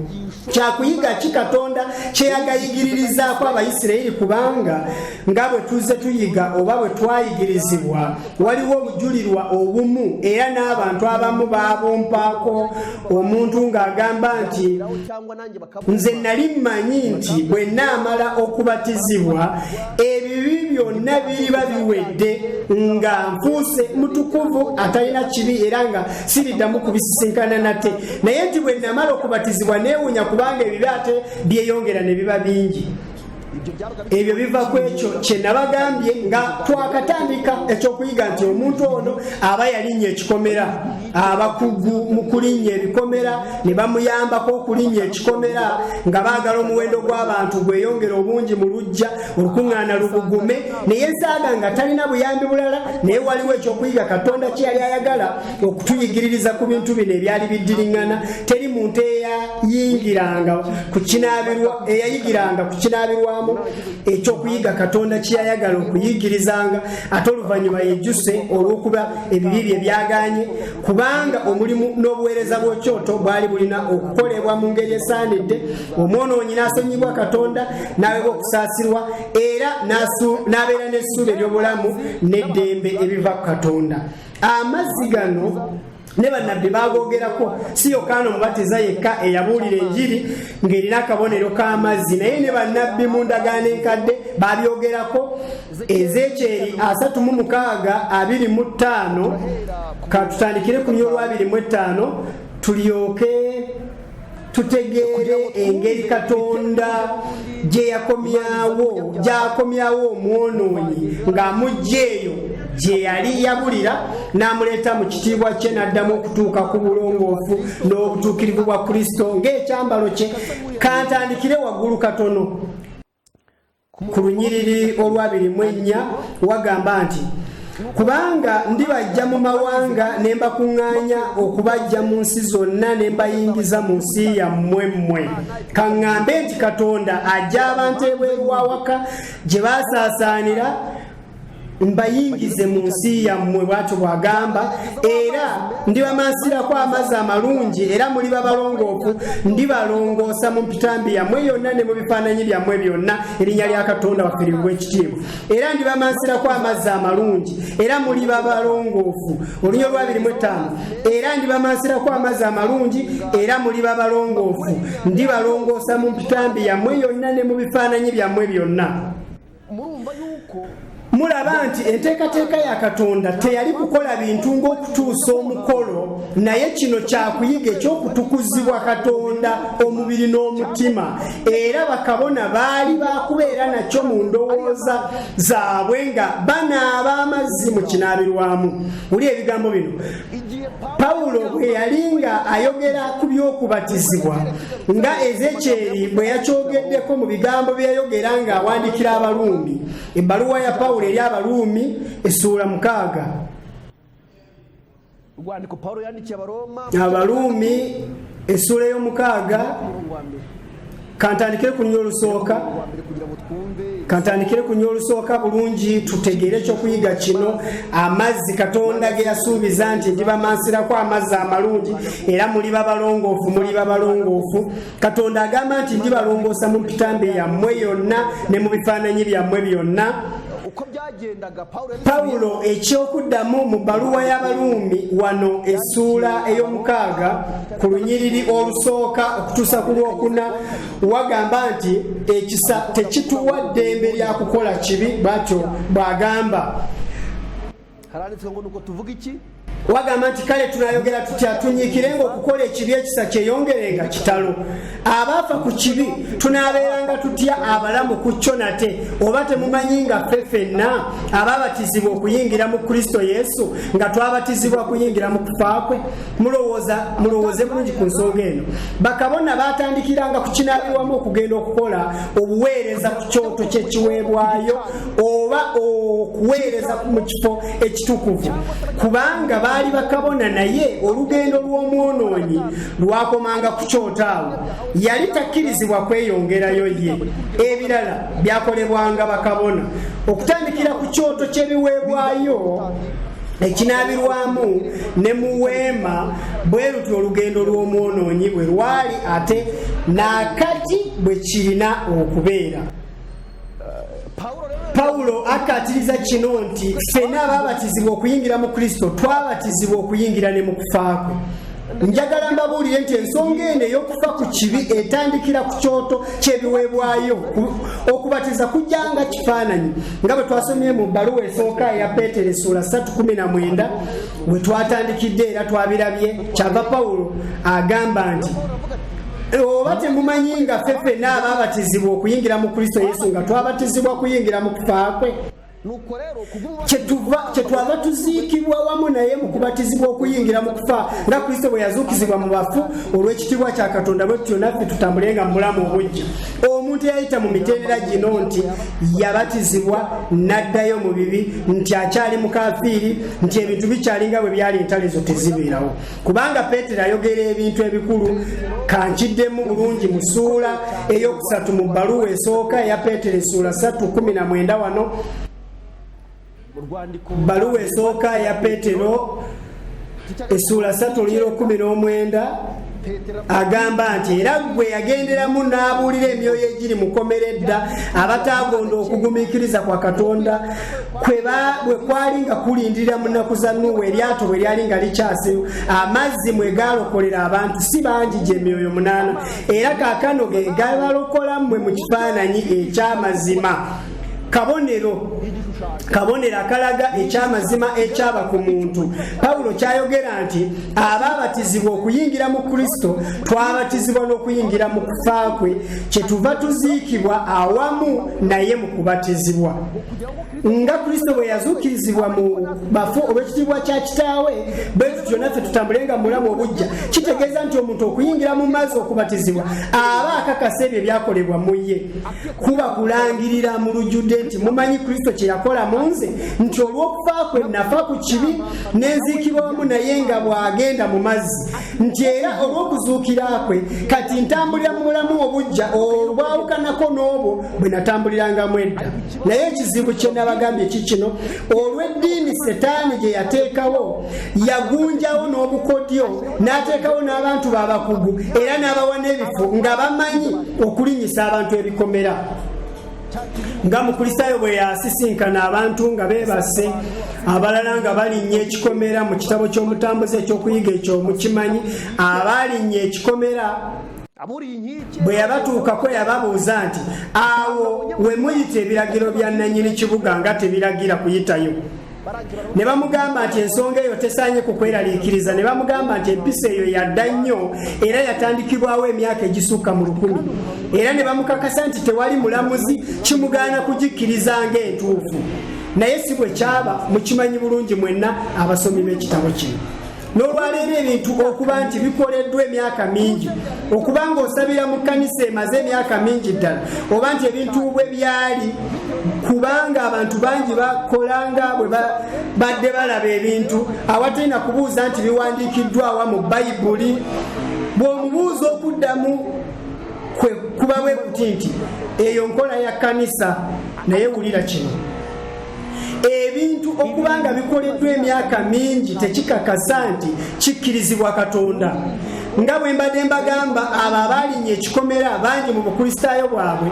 kyakuyiga ki Katonda kyeyagayigiririzaako Abayisirayiri kubanga nga bwe tuzze tuyiga oba bwe twayigirizibwa waliwo obujulirwa obumu era n'abantu abamu baabompaako omuntu ng'agamba nti nze nali mmanyi nti bwe naamala okubatizibwa ebibi byonna biriba biwedde nga nfuuse mutukuvu atalina kibi era nga siriddamu kubisisinkana nate naye nti bwe namala okubatizibwa neewunya kubanga ebibi ate byeyongera ne biba bingi. Ebyo biva ku ekyo kye nabagambye nga twakatandika ekyokuyiga nti omuntu ono aba yalinnya ekikomera abakugu mu kulinnya ebikomera ne bamuyambako okulinnya ekikomera nga baagala omuwendo gw'abantu gweyongera obungi mu lujja olukuŋŋaana lubugume naye nsaaga nga talina buyambi bulala naye waliwo ekyokuyiga Katonda kye yali ayagala okutuyigiririza ku bintu bino ebyali biddiriŋŋana. Teri muntu eyayigiranga ku kinaabirwamu ekyokuyiga Katonda kyeyayagala okuyigirizanga ate oluvannyuma yejjuse olw'okuba ebibi bye byaganye kubanga omulimu n'obuweereza bw'ekyoto bwali bulina okukolebwa mu ngeri esaanidde omwonoonyi n'asonyibwa Katonda n'aweebwa okusaasirwa era n'abeera n'essuubi ery'obulamu n'eddembe ebiva ku Katonda. Amazzi gano ne bannabbi baagogerako si Yokaana Omubatiza yekka eyabuulira enjiri ng'erina akabonero k'amazzi naye ne bannabbi mu ndagaano enkadde babyogerako. Ezekyeri 36:25 katutandikire ku nnyo olw'25 tulyoke tutegeere engeri Katonda gy'akomyawo omwonoonyi ng'amugja eyo gye yali yabulira n'amuleeta mu kitiibwa kye n'addamu okutuuka ku bulongoofu n'obutuukirivu bwa Kristo ng'ekyambalo kye. Kantandikire waggulu katono ku lunyiriri olw'24 wagamba nti kubanga ndibajja mu mawanga ne mbakuŋŋaanya okubajja mu nsi zonna ne mbayingiza mu nsi yammwe mmwe. Kaŋŋambe nti Katonda ajja abantu ebweru wawaka gye baasaasaanira mbayingize mu nsi yammwe bw'atyo bw'agamba era ndibamansirako amazzi amalungi era muliba balongoofu ndibalongoosa mu mpitambi yammwe yonna ne mu bifaananyi byammwe byonna erinnya lya Katonda waffe liwe ekitiibwa. Era ndibamansirako amazzi amalungi era muliba balongoofu olunya olw'25 era ndibamansirako amazzi amalungi era muliba balongoofu ndibalongoosa mu mpitambi yammwe yonna ne mu bifaananyi byammwe byonna. Mulaba nti enteekateeka ya Katonda teyali kukola bintu ng'okutuusa omukolo naye kino kyakuyiga ekyokutukuzibwa Katonda omubiri n'omutima era bakabona baali bakubeera nakyo mu ndowooza zaabwe nga banaaba amazzi mu kinaabirwamu. Wuli ebigambo bino Pawulo bwe yali nga ayogera ku by'okubatizibwa nga Ezekyeri bwe yakyogeddeko mu bigambo bye yayogera ng'awandiikira Abaluumi. Ebbaluwa ya Pawulo eri Abaluumi essula 6. Abaluumi essula 6 kantandikire ku nnyo olusooka kantandikire ku nnyo olusooka bulungi tutegeere ekyokuyiga kino. Amazzi Katonda ge yasuubiza nti ndibamansirako amazzi amalungi era muliba balongoofu. Katonda agamba nti ndibalongoosa mu bitambi yammwe yonna ne mu bifaananyi byammwe byonna. Paulo ekyokuddamu mu bbaluwa y'Abaruumi wano essuula ey'omukaaga ku lunyiriri olusooka okutuusa ku lwokuna wagamba nti ekisa tekituwa ddembe lya kukola kibi, bw'atyo bw'agamba. Wagamba nti kale tunayogera tutya tunyiikirenga okukola ekibi ekisa kyeyongerenga kitalo. Abaafa ku kibi tunaabeeranga tutya abalamu ku kyo nate? Oba temumanyi nga ffe ffenna abaabatizibwa okuyingira mu Kristo Yesu nga twabatizibwa kuyingira mu kufa kwe? Mulowooze bulungi ku nsonga eno. Bakabona baatandikiranga ku kinaabirwamu okugenda okukola obuweereza ku kyoto ky'ekiweebwayo oba okuweereza mu kifo ekitukuvu, kubanga baali bakabona. Naye olugendo lw'omwonoonyi lwakomanga ku kyoto awo, yali takkirizibwa kweyongerayo ye. Ebirala byakolebwanga bakabona, okutandikira ku kyoto ky'ebiweebwayo ekinaabirwamu ne mu weema. Bwe lutyo olugendo lw'omwonoonyi bwe lwali ate n'akati bwe kirina okubeera. Paulo akatiriza kino nti ffenna abaabatizibwa okuyingira mu Kristo twabatizibwa okuyingira ne mu kufa kwe. Njagala mbabuulire nti ensonga eno ey'okufa ku kibi etandikira ku kyoto ky'ebiweebwayo. Okubatiza kujjanga kifaananyi nga bwe twasomye mu bbaluwa esooka eya Peetero essuula 3:19 bwe twatandikidde era twabirabye. Kyava Paulo agamba nti oba temumanyi nga ffe ffenna abaabatizibwa okuyingira mu Kristo Yesu nga twabatizibwa kuyingira mu kufa kwe? Kyetwava tuziikibwa wamu naye mu kubatizibwa okuyingira mu kufa nga Kristo bwe yazuukizibwa mu bafu olw'ekitiibwa kya Katonda, bwe tutyo naffe tutambulenga mu bulamu obujja. Omuntu eyayita mu mitendera gino nti yabatizibwa n'addayo mu bibi, nti akyali mukafiiri, nti ebintu bikyali nga bwe byali, entalo ezo tezibeerawo. Kubanga Peetero ayogera ebintu ebikulu. Kankiddemu bulungi mu ssuula ey'okusatu mu bbaluwa esooka eya Peetero essuula 3:19 wano. Bbaluwa esooka ya Peetero essuula 3:19 agamba nti era gwe yagenderamu n'abuulira emyoyo egiri mukomeredda abataagonda okugumiikiriza kwa Katonda bwe kwali nga kulindirira mu nnaku za Nuuwa eryato bwe lyali nga likyasiru, amazzi mwe gaalokolera abantu si bangi gye emyoyo 8, era kaakano ge gabalokola mmwe mu kifaananyi eky'amazima. Kabonero akalaga eky'amazima ekyaba ku muntu. Paulo kyayogera nti abaabatizibwa okuyingira mu Kristo twabatizibwa n'okuyingira mu kufa kwe, kyetuva tuziikibwa awamu naye mu kubatizibwa. Nga Kristo bwe yazuukirizibwa mu bafu olw'ekitiibwa kya Kitaawe, bwe tutyo naffe tutambulenga mu bulamu obujja. Kitegeeza nti omuntu okuyingira mu mazzi okubatizibwa aba akakasa ebyo ebyakolebwa mu ye. Kuba kulangirira mu lujjudde nti mumanyi Kristo kye yakola mu nze, nti olw'okufa kwe nafa ku kibi n'enziikibwa wamu naye nga bw'agenda mu mazzi, nti era olw'okuzuukira kwe kati ntambulira mu bulamu obujja obwawukanako n'obwo bwe natambulirangamu edda. Naye ekizibu kye nabagambye kikino, olw'eddiini Setaani gye yateekawo yagunjawo n'obukodyo n'ateekawo n'abantu b'abakugu era n'abawa n'ebifo nga bamanyi okulinnyisa abantu ebikomera. Nga Mukristaayo bwe yasisinkana abantu nga beebase, abalala nga balinnya ekikomera mu kitabo ky'omutambuze ekyokuyiga ekyo mukimanyi, abalinnya ekikomera bwe yabatuukako yababuuza nti awo we muyita ebiragiro bya nannyini kibuga nga tebiragira kuyitayo. Ne bamugamba nti ensonga eyo tesaanye kukweraliikiriza. Ne bamugamba nti empisa eyo yadda nnyo era yatandikibwawo emyaka egisukka mu 1000, era ne bamukakasa nti tewali mulamuzi kimugaana kugikkiriza ng'entuufu. Naye si bwe kyaba, mukimanyi bulungi mwenna abasomi b'ekitabo kino. N'olwaleero ebintu okuba nti bikoleddwa emyaka mingi, okuba ng'osabira mu kkanisa emaze emyaka mingi ddala, oba nti ebintu bwe byali, kubanga abantu bangi bakolanga bwe badde balaba ebintu awatalina kubuuza nti biwandiikiddwawa mu Bayibuli. Bw'omubuuza okuddamu kuba bwe kuti nti eyo nkola ya kkanisa naye wulira kino, ebintu okubanga bikoleddwa emyaka mingi tekikakasa nti kikkirizibwa Katonda. Nga bwe mbadde mbagamba, abo abaalinya ekikomera bangi mu bukristaayo bwabwe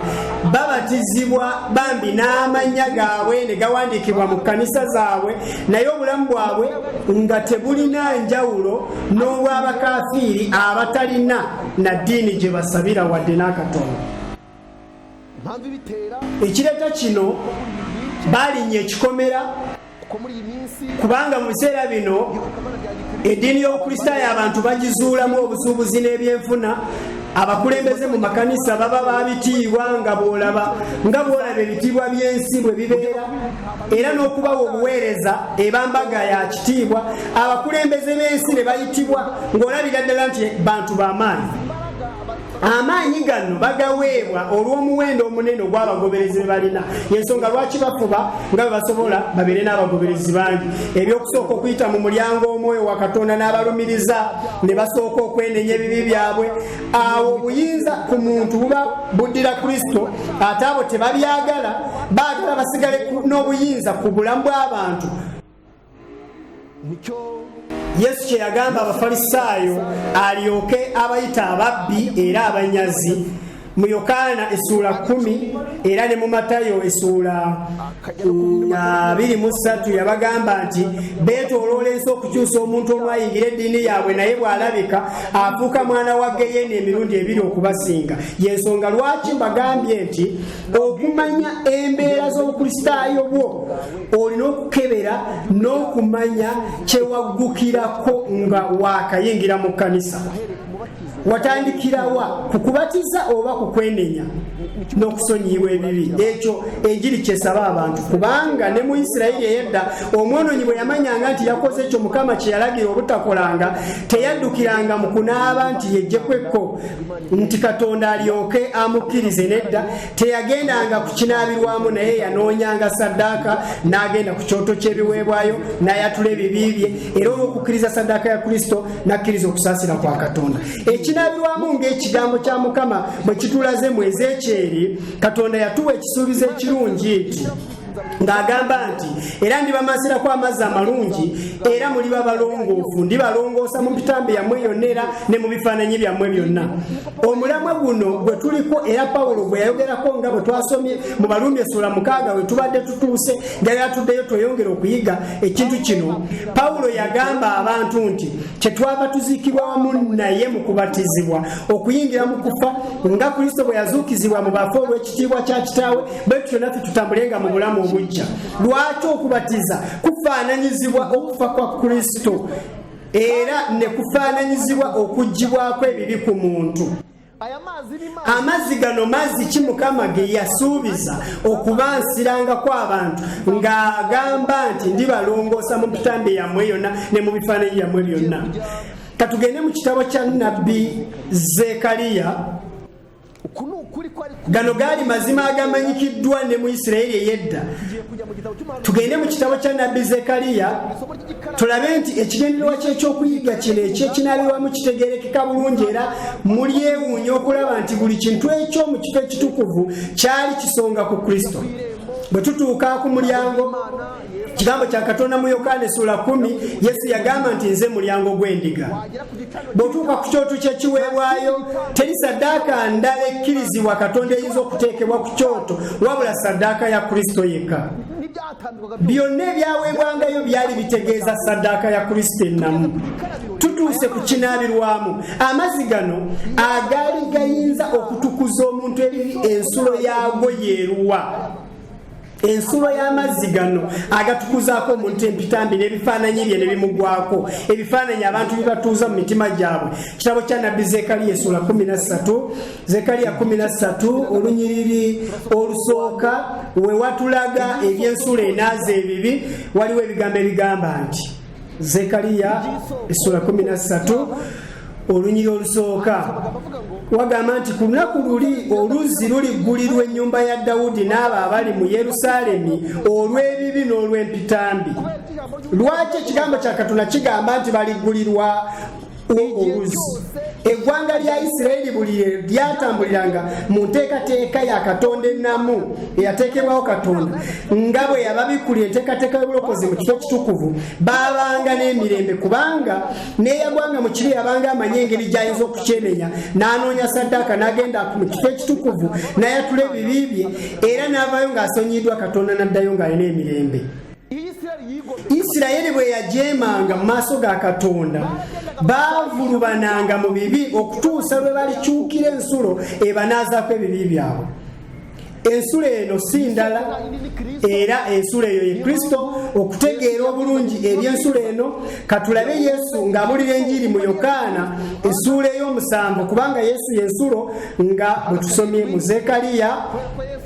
babatizibwa bambi n'amannya gaabwe ne gawandiikibwa mu kkanisa zaabwe, naye obulamu bwabwe nga tebulina njawulo n'obw'abakafiiri abatalina na ddiini gye basabira wadde n'Akatonda. Ekireeta kino, baalinya ekikomera kubanga mu biseera bino eddiini y'obukristaayo abantu bagizuulamu obusuubuzi n'ebyenfuna. Abakulembeze mu makanisa baba babitiibwa nga bw'olaba ebitiibwa by'ensi bwe bibeera, era n'okubawa obuweereza eba mbaga ya kitiibwa. Abakulembeze b'ensi ne bayitibwa ng'olabira ddala nti bantu b'amaanyi. Amaanyi gano bagaweebwa olw'omuwendo omunene ogw'abagoberezi be balina. Yensonga lwaki bafuba nga bwe basobola babeere n'abagoberezi bangi. Ebyokusooka okuyita mu mulyango omwoyo wa Katonda n'abalumiriza ne basooka okwenenya ebibi byabwe. Awo obuyinza ku muntu buba buddira Kristo, ate abo tebabyagala, baagala basigale n'obuyinza ku bulamu bw'abantu. Yesu kye yagamba Abafalisaayo alyoke abayita ababbi era abanyazi mu Yokaana essuula 10 era ne mu Matayo essuula 23 yabagamba nti beetooloola ensi okukyusa omuntu omu ayingira eddiini yaabwe, naye bw'alabika afuuka mwana wa Geyeni emirundi 2 okubasinga. Yensonga lwaki mbagambye nti okumanya embeera z'obukristaayo bwo olina okukebera n'okumanya kyewaggukirako nga waakayingira mu kkanisa. Watandikirawa kukubatiza oba kukwenenya n'okusonyiibwa ebibi? Ekyo enjiri kyesaba abantu, kubanga ne mu Isirayiri ey'edda omwonoonyi bwe yamanyanga nti yakoze ekyo Mukama kye yalagira obutakolanga, teyaddukiranga mu kunaaba nti yejjekwekko nti Katonda alyoke amukkirize. Nedda, teyagendanga ku kinaabirwamu, naye yanoonyanga saddaaka n'agenda ku kyoto ky'ebiweebwayo n'ayatula ebibi bye, era olw'okukkiriza saddaaka ya Kristo n'akkiriza okusaasira kwa Katonda. Ekinabirwamu ng'ekigambo kya Mukama bwe kitulaze mu Ezekyeri, Katonda yatuwa ekisuubizo ekirungi eti ng'agamba nti era ndibamansirako amazzi amalungi era muliba balongoofu, ndibalongoosa mu bitambi yammwe yonna era ne mu bifaananyi byammwe byonna. Omulamwa guno gwe tuliko era Pawulo gwe yayogerako nga bwe twasomye mu Balumi essuula 6 we tubadde tutuuse, nga yatuddeyo tweyongera okuyiga ekintu kino. Pawulo yagamba abantu nti kyetwava tuziikibwa wamu naye mu kubatizibwa okuyingira mu kufa, nga Kristo bwe yazuukizibwa mu bafu olw'ekitiibwa kya Kitaawe, bwe tutyo naffe tutambulenga mu bulamu obujja. Lwaki okubatiza? Kufaananyizibwa okufa kwa Kristo era ne kufaananyizibwa okuggyibwako ebibi ku muntu. Amazzi gano mazzi ki Mukama ge yasuubiza okubansirangako abantu, ng'agamba nti ndibalongoosa mu bitambi yammwe yonna ne mu bifaananyi byammwe byonna. Katugende mu kitabo kya nnabbi Zekkaliya. Gano gaali mazima agamanyikiddwa ne mu Isirayiri ey'edda. Tugende mu kitabo kya nnabbi Zekkaliya tulabe nti ekigendererwa ky'ekyokuyiga kino eky'ekinaabirwamu kitegeerekeka bulungi, era mulyewuunya okulaba nti buli kintu eky'omu kifo ekitukuvu kyali kisonga ku Kristo. Bwe tutuuka ku mulyango, kigambo kya Katonda mu Yokaana essuula 10, Yesu yagamba nti nze mulyango gw'endiga. Bw'otuuka ku kyoto ky'ekiweebwayo, teri saddaaka ndala ekkirizibwa Katonda eyinza okuteekebwa ku kyoto wabula saddaaka ya Kristo yekka. Byonna ebyaweebwangayo byali bitegeeza saddaaka ya Kristo ennamu. Tutuuse ku kinaabirwamu. Amazzi gano agaali gayinza okutukuza omuntu ebibi, ensulo yaago yeeruwa. Ensulo y'amazzi gano agatukuzaako omuntu empitambi n'ebifaananyi bye ne bimugwako, ebifaananyi abantu bibatuuza mu mitima gyabwe. Kitabo kya nnabbi Zekkaliya essuula 13, Zekkaliya 13 olunyiriri olusooka, we watulaga eby'ensulo enaaza ebibi, waliwo ebigambo ebigamba nti Zekkaliya essuula 13 olunyiri olusooka wagamba nti ku lunaku luli oluzzi luliggulirwa ennyumba ya Dawudi n'abo abali mu Yerusaalemi olw'ebibi n'olw'empitambi. Lwaki ekigambo kya Katonda kigamba nti baliggulirwa oluzzi? eggwanga lya Isirayiri buli lyatambuliranga mu nteekateeka ya Katonda ennamu eyateekebwawo Katonda nga bwe yababikulira enteekateeka y'obulokozi mu kifo ekitukuvu baabanga n'emirembe kubanga neeyagwanga mu kibi yabanga amanye engeri gy'ayinza okukyemenya n'anoonya saddaaka n'agenda mu kifo ekitukuvu n'ayatula ebibi bye era n'avaayo ng'asonyiddwa Katonda n'addayo ng'alina emirembe. Isirayiri bwe yajeemanga mu maaso ga Katonda baavulubananga mu bibi okutuusa lwe balikyukira ensulo ebanaazaako ebibi byabwe. Ensulo eno si ndala era ensulo eyo ye Kristo. Okutegeera obulungi eby'ensulo eno katulabe Yesu ng'abulira enjiri mu Yokaana essuula ey'omusanvu kubanga Yesu y'ensulo nga bwe tusomye mu Zekaliya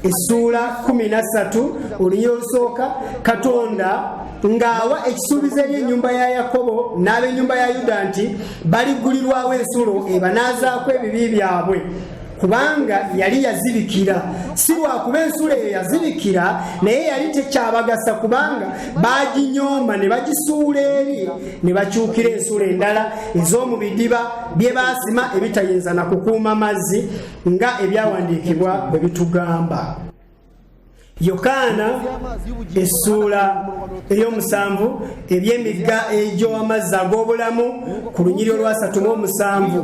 essuula 13 olunya olusooka Katonda ng'awa ekisuubizo eri ennyumba ya Yakobo n'ab'ennyumba ya Yuda nti baligulirwawo ensulo ebanaazaako ebibi byabwe kubanga yali yazibikira. Si lwakuba ensulo eyo yazibikira naye yali tekyabagasa kubanga baginyooma ne bagisuula eri ne bakyukira ensulo endala ez'omu bidiba bye baasima ebitayinza na kukuuma mazzi nga ebyawandiikibwa bwe bitugamba. Yokaana essuula ey'omusanvu eby'emigga egy'ow'amazzi ag'obulamu ku lunyiri olwa 37.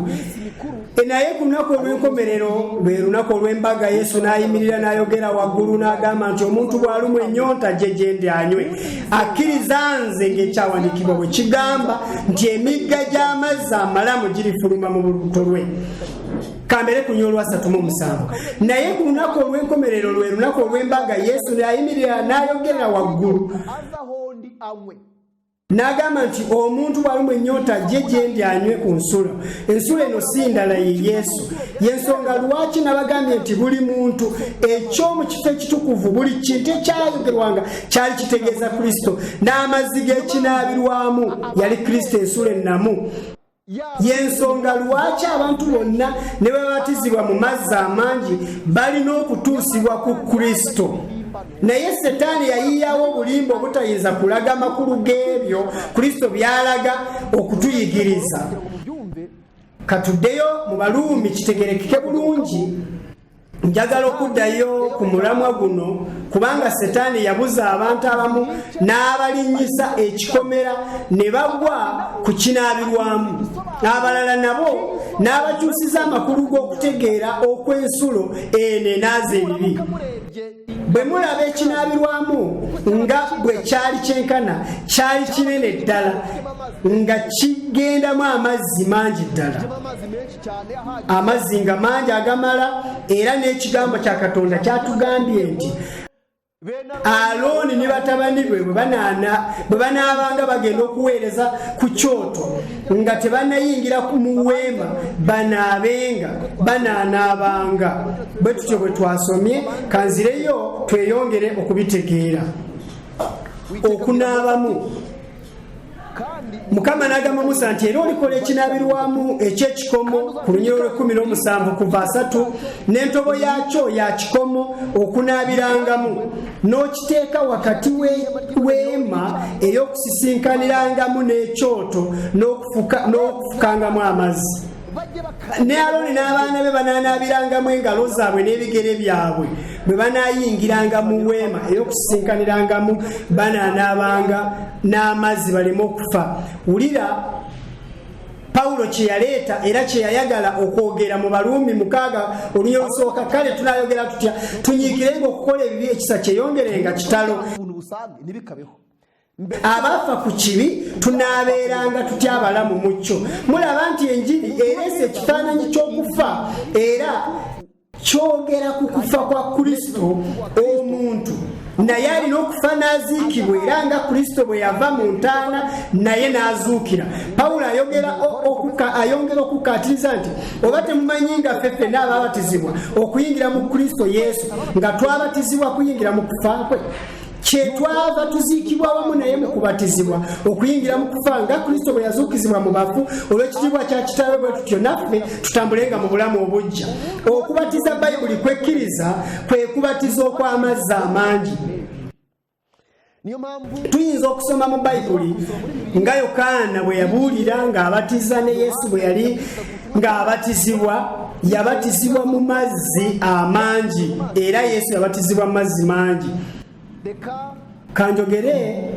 Naye ku lunaku olw'enkomerero lwe lunaku olw'embaga Yesu n'ayimirira n'ayogera waggulu n'agamba nti omuntu bw'alumwa ennyonta ajje gye ndi anywe. Akkiriza nze ng'ekyawandiikibwa bwe kigamba nti emigga gy'amazzi amalamu girifuluma mu buluto lwe. Kambere ku lunyiri olwa 37. Naye ku lunaku olw'enkomerero lwe lunaku olw'embaga Yesu n'ayimirira n'ayogera waggulu n'agamba nti omuntu bw'alumwa ennyonta ajje gye ndi anywe ku nsulo. Ensulo eno si ndala ye Yesu. Y'ensonga lwaki nabagambye nti buli muntu eky'omu kifo ekitukuvu buli kintu ekyayogerwanga kyali kitegeeza Kristo n'amazzi g'ekinaabirwamu yali Kristo ensulo ennamu. Y'ensonga lwaki abantu bonna ne babatizibwa mu mazzi amangi balina okutuusibwa ku Kristo. Naye Setaani yayiyawo obulimba obutayinza kulaga makulu g'ebyo Kristo by'alaga okutuyigiriza. Katuddeyo mu Baluumi kitegerekeke bulungi. Njagala okuddayo ku mulamwa guno kubanga Setaani yabuza abantu abamu n'abalinnyisa ekikomera ne bagwa ku kinaabirwamu. Abalala nabo n'abakyusiza amakulu g'okutegeera okw'ensulo eno enaaza ebibi. Bwe mulaba ekinaabirwamu nga bwe kyali kyenkana kyali kinene ddala nga kigendamu amazzi mangi ddala, amazzi nga mangi agamala, era n'ekigambo kya Katonda kyatugambye nti Alooni ne batabani bwe bwe banaabanga bagenda okuweereza ku kyoto nga tebanayingira mu weema banaanaabanga. Bwe tutyo bwe twasomye, kanzireyo tweyongere okubitegeera. Okunaabamu Mukama n'agamba Musa nti era olikola ekinaabirwamu eky'ekikomo ku lunyiri olw'17 kuva 3 n'entobo yakyo ya kikomo okunaabirangamu, n'okiteeka wakati w'eweema ey'okusisinkaniramu n'ekyoto n'okufukangamu amazzi. Ne Alooni n'abaana be banaanaabirangamu engalo zaabwe n'ebigere byabwe bwe banaayingiranga mu weema ey'okusisinkaniramu, banaanaabanga n'amazzi baleme okufa. Wulira Pawulo kye yaleeta era kye yayagala okwogera mu Baluumi 6 olunya olusooka. Kale tunaayogera tutya? Tunyiikirenga okukola ebibi, ekisa kyeyongerenga kitalo. Abafa ku kibi tunaabeeranga tutya abalamu mu kyo. Mulaba nti enjiri ereese ekifaananyi ky'okufa era kyogera ku kufa kwa Kristo omuntu. Naye alina okufa n'aziikibwa era nga Kristo bwe yava mu ntaana naye n'azuukira. Pawulo ayongera okukaatiriza nti oba temumanyi nga ffe n'ababatizibwa okuyingira mu Kristo Yesu nga twabatizibwa kuyingira mu kufa kwe, kyetwava tuziikibwa wamu naye mu kubatizibwa okuyingira mu kufa nga Kristo bwe yazuukizibwa mu bafu olw'ekitiibwa kya Kitaawe, bwe tutyo naffe tutambulenga mu bulamu obujja. Okubatiza Bayibuli kwekkiriza kwe kubatiza okw'amazzi amangi. Tuyinza okusoma mu Bayibuli nga Yokaana bwe yabuulira ng'abatiza ne Yesu bwe yali ng'abatizibwa yabatizibwa mu mazzi amangi era Yesu yabatizibwa mu mazzi mangi. Kanjogere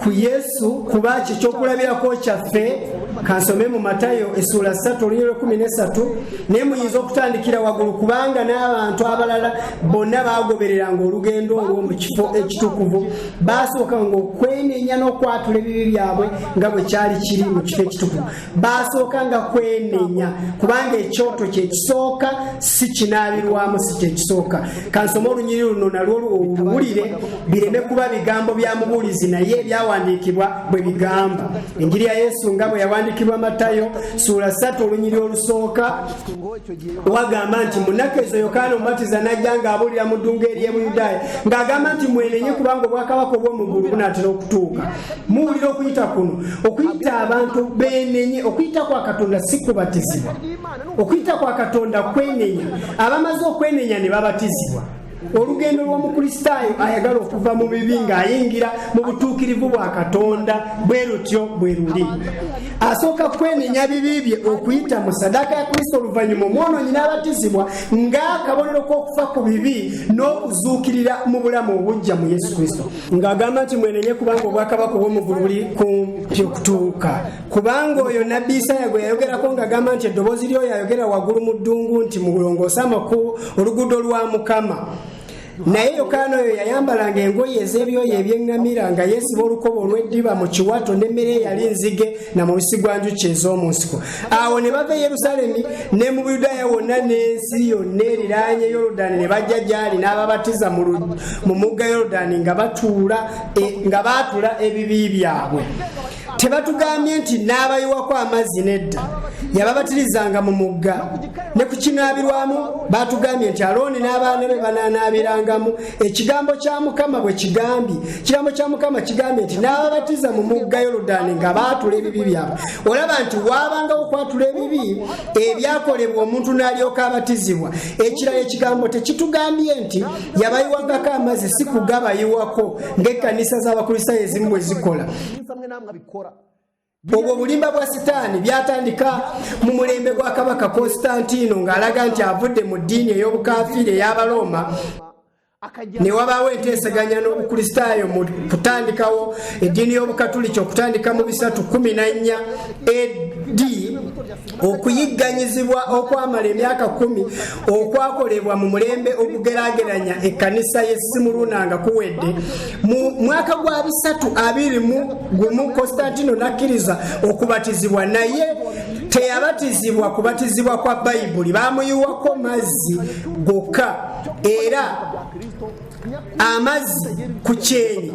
ku Yesu kuba kyokulabirako kyaffe. Kansome mu Matayo essula 3:13 naye muyinza okutandikira waggulu kubanga n'abantu abalala bonna baagobereranga olugendo olwo mu kifo ekitukuvu baasookanga okwenenya n'okwatula ebibi byabwe nga bwe kyali kiri mu kifo ekitukuvu. Baasookanga kwenenya kubanga ekyoto kye kisooka si kinaabirwamu si kye kisooka. Kansome olunyiri luno nalwo oluwulire bireme kuba bigambo bya mubuulizi naye ebyawandiikibwa bwe bigamba. Enjiri ya Yesu nga bwe yawandiikibwa Matayo sura 3 olunyiri olusooka wagamba nti munaku ezo Yokaana Omubatiza najja ng'abuulira mu ddungu ery'Ebuyudaaya ng'agamba nti mwenenye kubanga obwakabaka obw'omu ggulu bunaatera okutuuka. Muwulira okuyita kuno, okuyita abantu beenenye. Okuyita kwa Katonda si kubatizibwa, okuyita kwa Katonda kwenenya. Abamaze okwenenya ne babatizibwa. Olugendo lw'omukristaayo ayagala okuva mu bibi ng'ayingira mu butuukirivu bwa Katonda bwe lutyo bwe luli. Asooka kwenenya bibi bye okuyita mu sadaaka ya Kristo oluvannyuma omwonoonyi n'abatizibwa ng'akabonero k'okufa ku bibi n'okuzuukirira mu bulamu obujja mu Yesu Kristo. Ng'agamba nti mwenenye kubanga obwakabaka obw'omu ggulu buli kumpi okutuuka. Kubanga oyo nnabbi Isaaya gwe yayogerako ng'agamba nti eddoboozi lyo yayogera waggulu mu ddungu nti mulongoose amakubo oluguudo lwa Mukama. Naye Yokaana oyo yayambalanga engoye ez'ebyoya eby'eŋŋamira nga yeesiba olukoba olw'eddiba mu kiwato n'emmere yali nzige na mubisi gwa njuki ez'omu nsiko. Awo ne bava e Yerusaalemi ne mu Buyudaaya wonna n'ensi yonna eriraanye Yoludaani ne bajja gy'ali n'ababatiza mu mugga Yoludaani nga baatula ebibi byabwe. Tebatugambye nti n'abayiwako amazzi nedda, yababatirizanga mu mugga. Ne ku kinaabirwamu batugambye nti Alooni n'abaana be banaanaabirangamu. Ekigambo kya Mukama bwe kigambye, ekigambo kya Mukama kigambye nti n'ababatiza mu mugga Yoludaani nga baatula ebibi byabwe. Olaba nti waabangawo okwatula ebibi ebyakolebwa omuntu n'alyoka abatizibwa. Ekirala ekigambo tekitugambye nti yabayiwangako amazzi si kugabayiwako ng'ekkanisa z'abakristaayo ezimu bwe zikola. Obwo bulimba bwa Sitaani byatandika mu mulembe gwa kabaka Konstantino ng'alaga nti avudde mu ddiini ey'obukafiiri ey'Abaroma. Ne wabaawo enteesaganya n'obukristaayo mu kutandikawo eddiini y'obukatuliki okutandika mu 314 AD. Okuyigganyizibwa okwamala emyaka 10 okwakolebwa mu mulembe ogugeraageranya ekkanisa y'essimulunanga kuwedde. Mu mwaka gwa 321 Konstantino n'akkiriza okubatizibwa, naye teyabatizibwa kubatizibwa kwa Bayibuli, baamuyiwako mazzi gokka era amazzi ku kyenyi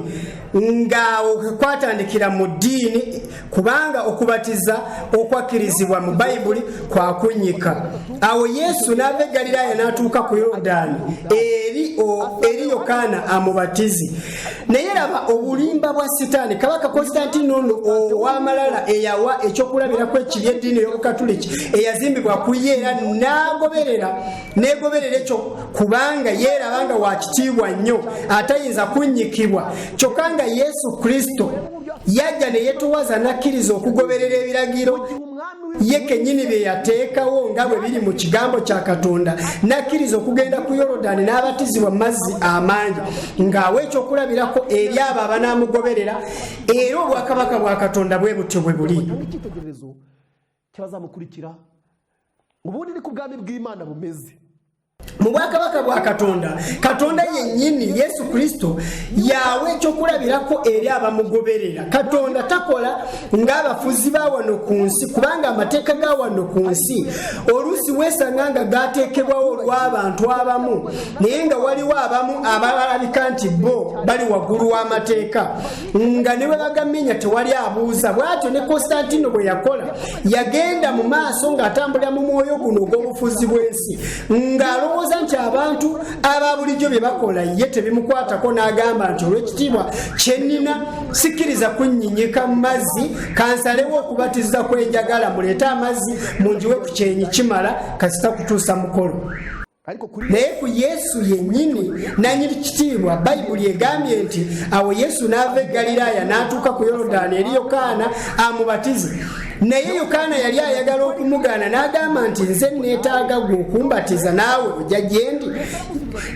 ng'awo kwatandikira mu ddiini kubanga okubatiza okwakkirizibwa mu Bayibuli kwakunyika. Awo Yesu n'ava e Galilaaya n'atuuka ku Yoludaani eri Yokaana amubatizi. Naye laba obulimba bwa Sitaani, kabaka Konstantino ow'amalala eyawa ekyokulabirako ekiri eddiini y'obukatuliki eyazimbibwa ku ye era n'egoberera ekyo kubanga yeerabanga wa kitiibwa nnyo atayinza kunnyikibwa. Kyokka nga Yesu Kristo yajja ne yeetuwaza n'akkiriza okugoberera ebiragiro ye kennyini bye yateekawo nga bwe biri mu kigambo kya Katonda, n'akkiriza okugenda ku Yoludaani n'abatizibwa mu mazzi amangi ng'awa ekyokulabirako eri abo abanaamugoberera. Era obwakabaka bwa Katonda bwe butyo bwe buli. ubundi ni ku bwami bw'Imana bumeze. Mu bwakabaka bwa Katonda, Katonda yennyini Yesu Kristo yawe ekyokulabirako eri abamugoberera. Katonda takola ng'abafuzi ba wano ku nsi kubanga amateeka ga wano ku nsi oluusi weesanga nga gaateekebwawo olw'abantu abamu naye nga waliwo abamu abalabika nti bo bali waggulu w'amateeka nga ne bwe bagamenya tewali abuuza. Bw'atyo ne Konstantino bwe yakola yagenda mu maaso ng'atambulira mu mwoyo guno ogw'obufuzi bw'ensi ng'alowooza nti abantu aba bulijjo bye bakola ye tebimukwatako, n'agamba nti olw'ekitiibwa kye nnina sikkiriza kunnyinyika mu mazzi, kansalewo okubatiza kwenjagala, muleete amazzi munjiwe ku kyenyi kimala kasita kutuusa mukolo. Naye ku Yesu yennyini nanyiri kitiibwa Bayibuli egambye nti awo Yesu n'ava e Galilaaya n'atuuka ku Yoludaani eri Yokaana amubatize. naye Yokaana yali ayagala okumugaana n'agamba nti nze neetaaga gwe okumbatiza naawe ojja gye ndi.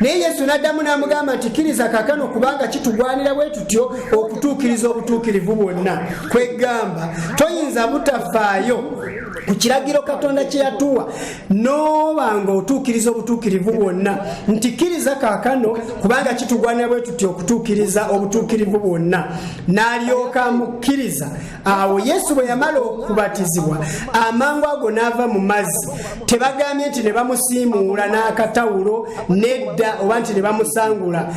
Naye Yesu n'addamu n'amugamba nti kkiriza kaakano kubanga kitugwanira bwe tutyo okutuukiriza obutuukirivu bwonna. Kwegamba toyinza butafaayo ku kiragiro Katonda kye yatuwa n'obanga otuukiriza obutuukirivu bwonna, nti kkiriza kaakano kubanga kitugwanira bwe tutyo okutuukiriza obutuukirivu bwonna. N'alyoka amukkiriza. Awo Yesu bwe yamala okubatizibwa amangu ago n'ava mu mazzi. Tebagambye nti ne bamusiimuula n'akatawulo nedda oba nti ne bamusangula.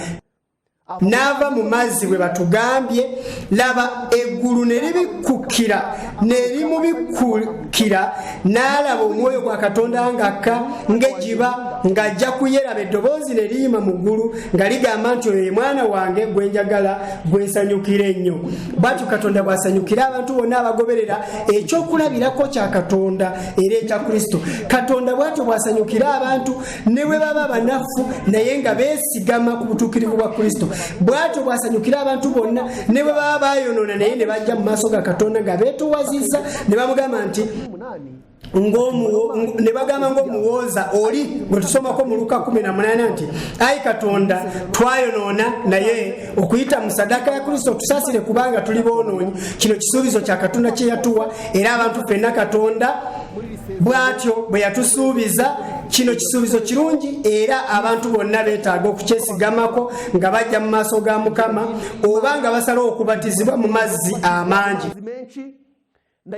N'ava mu mazzi bwe batugambye, laba eggulu ne libikkukira ne limubikkukira, n'alaba omwoyo gwa Katonda ng'akka ng'ejjiba ng'ajja kuyeraba, eddoboozi ne liyima mu ggulu nga ligamba nti oyo ye mwana wange gwe njagala gwe nsanyukira ennyo. Bw'atyo Katonda bw'asanyukira abantu bonna abagoberera ekyokulabirako kya Katonda era ekya Kristo. Katonda bw'atyo bw'asanyukira abantu ne bwe baba banafu naye nga beesigama ku butuukirivu bwa Kristo. Bw'atyo bw'asanyukira abantu bonna ne bwe baba bayonoona naye ne bajja mu maaso ga Katonda nga beetowaziza ne bamugamba nti ne bagamba ng'omuwooza oli bwe tusomako mu Luka 18 nti ayi Katonda twayonoona naye okuyita mu saddaaka ya Kristo tusasire kubanga tuli boonoonyi. Kino kisuubizo kya Katonda kye yatuwa era abantu ffenna Katonda bw'atyo bwe yatusuubiza. Kino kisuubizo kirungi era abantu bonna beetaaga okukyesigamako nga bajja mu maaso ga Mukama oba nga basalawo okubatizibwa mu mazzi amangi.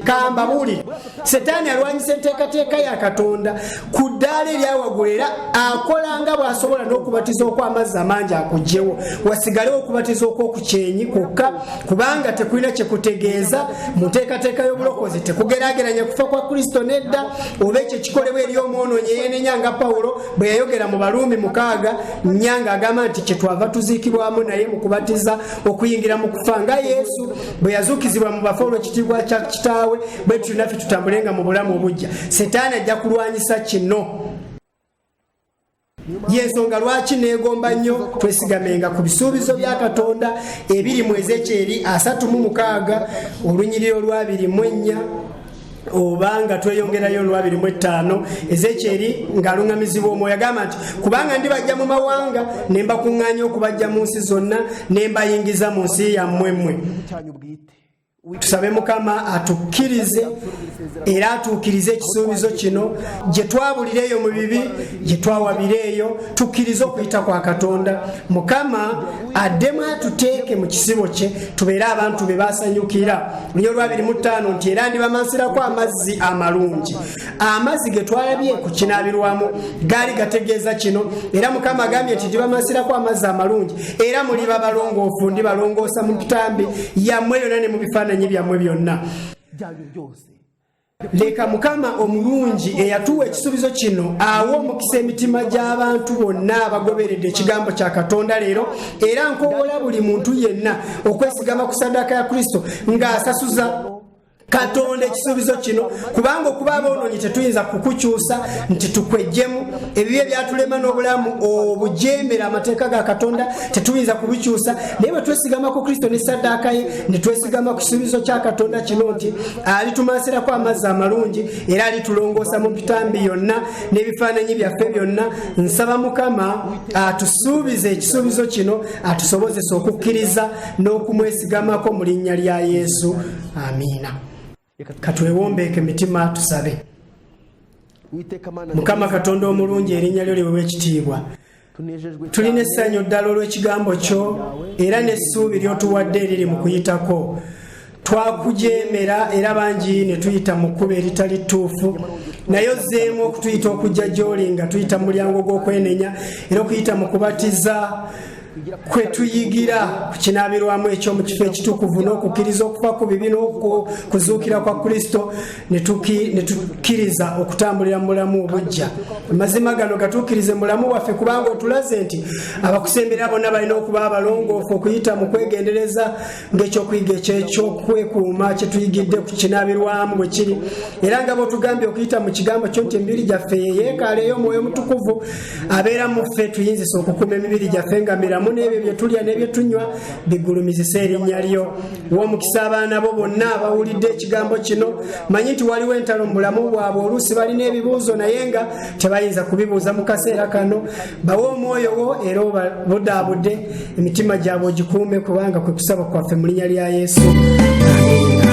Kamba buli Setaani alwanyisa enteekateeka ya Katonda ku ddaala eryawaggulu era akola nga bw'asobola n'okubatiza okw'amazzi amangi akuggyewo, wasigalewo okubatiza okw'okukyenyi kwokka, kubanga tekulina kye kutegeeza mu nteekateeka y'obulokozi. Tekugeraageranya kufa kwa Kristo nedda, oba ekyo kikolebwa eri omwonoonyi eyeenenya nga Pawulo bwe yayogera mu Baruumi 6:4 ng'agamba nti kyetwava tuziikibwamu naye mu kubatiza okuyingira mu kufa, nga Yesu bwe yazuukizibwa mu bafu olw'ekitiibwa kya Kitaawe bwe tutyo naffe tutambulenga mu bulamu obujja. Setaani ajja kulwanyisa kino. Y'ensonga lwaki neegomba nnyo twesigamenga ku bisuubizo bya Katonda ebiri mu Ezekyeri 36 olunyiriri olwa 24 oba nga tweyongerayo olwa 25. Ezekyeri ng'aluŋŋamizibwa Omwoyo agamba nti kubanga ndibajja mu mawanga ne mbakuŋŋaanya okubajja mu nsi zonna ne mbayingiza mu nsi yammwe mmwe. Tusabe Mukama atukkirize era atuukirize ekisuubizo kino, gye twabulireeyo mu bibi, gye twawabireeyo, tukkirize okuyita kwa Katonda. Mukama addemu atuteeke mu kisibo kye tubeere abantu be baasanyukira. Lunya olwa 25 nti era ndibamansirako amazzi amalungi. Amazzi ge twalabye ku Ekinabirwaamu gaali gategeeza kino, era Mukama agambye nti ndibamansirako amazzi amalungi era muliba balongoofu, ndibalongoosa mu kitambi yammwe yonna ne mu bifaananyi byammwe byonna. Leka Mukama omulungi eyatuwa ekisuubizo kino awa omukisa emitima gy'abantu bonna abagoberedde ekigambo kya Katonda leero, era nkoowola buli muntu yenna okwesigama ku saddaaka ya Kristo ng'asasuza Katonda ekisuubizo kino, kubanga okuba aboonoonyi tetuyinza kukukyusa nti tukwejjemu. Ebibi ebyatulema n'obulamu obujeemera amateeka ga Katonda tetuyinza kubikyusa, naye bwe twesigama ku Kristo ne saddaaka ye ne twesigama ku kisuubizo kya Katonda kino nti alitumansirako amazzi amalungi era alitulongoosa mu bitambi yonna n'ebifaananyi byaffe byonna. Nsaba Mukama atusuubize ekisuubizo kino, atusobozese okukkiriza n'okumwesigamako mu linnya lya Yesu. Amiina. Katwewombeeke emitima tusabe. Mukama Katonda omulungi, erinnya lyo liweebwe ekitiibwa. Tulina essanyu ddala olw'ekigambo kyo era n'essuubi ly'otuwadde eriri mu kuyitako. Twakujeemera era bangi ne tuyita mu kkubo eritali ttuufu, naye ozzeemu okutuyita okujja gy'oli nga tuyita mu mulyango gw'okwenenya era okuyita mu kubatiza kwe tuyigira ku Kinabirwaamu eky'omu kifo ekitukuvu n'okukkiriza okufa ku bibi n'okuzuukira kwa Kristo ne tukkiriza okutambulira mu bulamu obujja. Amazima gano gatuukirize mu bulamu bwaffe, kubanga otulaze nti abakusembera bonna balina okuba abalongoofu okuyita mu kwegendereza ng'ekyokuyiga ekyokwekuuma kye tuyigidde ku Kinabirwaamu bwe kiri, era nga bw'otugambye okuyita mu kigambo kyo nti emibiri gyaffe ye yeekaalu ey'Omwoyo Omutukuvu abeera mu ffe, tuyinzise okukuuma emibiri gyaffe nga miramu wamu n'ebyo bye tulya n'ebyo tunywa bigulumizisa erinnya lyo. W'omukisa abaana bo bonna abawulidde ekigambo kino. Manyi nti waliwo entalo mu bulamu bwabwe, oluusi balina ebibuuzo naye nga tebayinza kubibuuza mu kaseera kano. Bawe omwoyo wo era obabudaabudde, emitima gyabwe ogikuume, kubanga kwe kusaba kwaffe mu linnya lya Yesu. Amiina.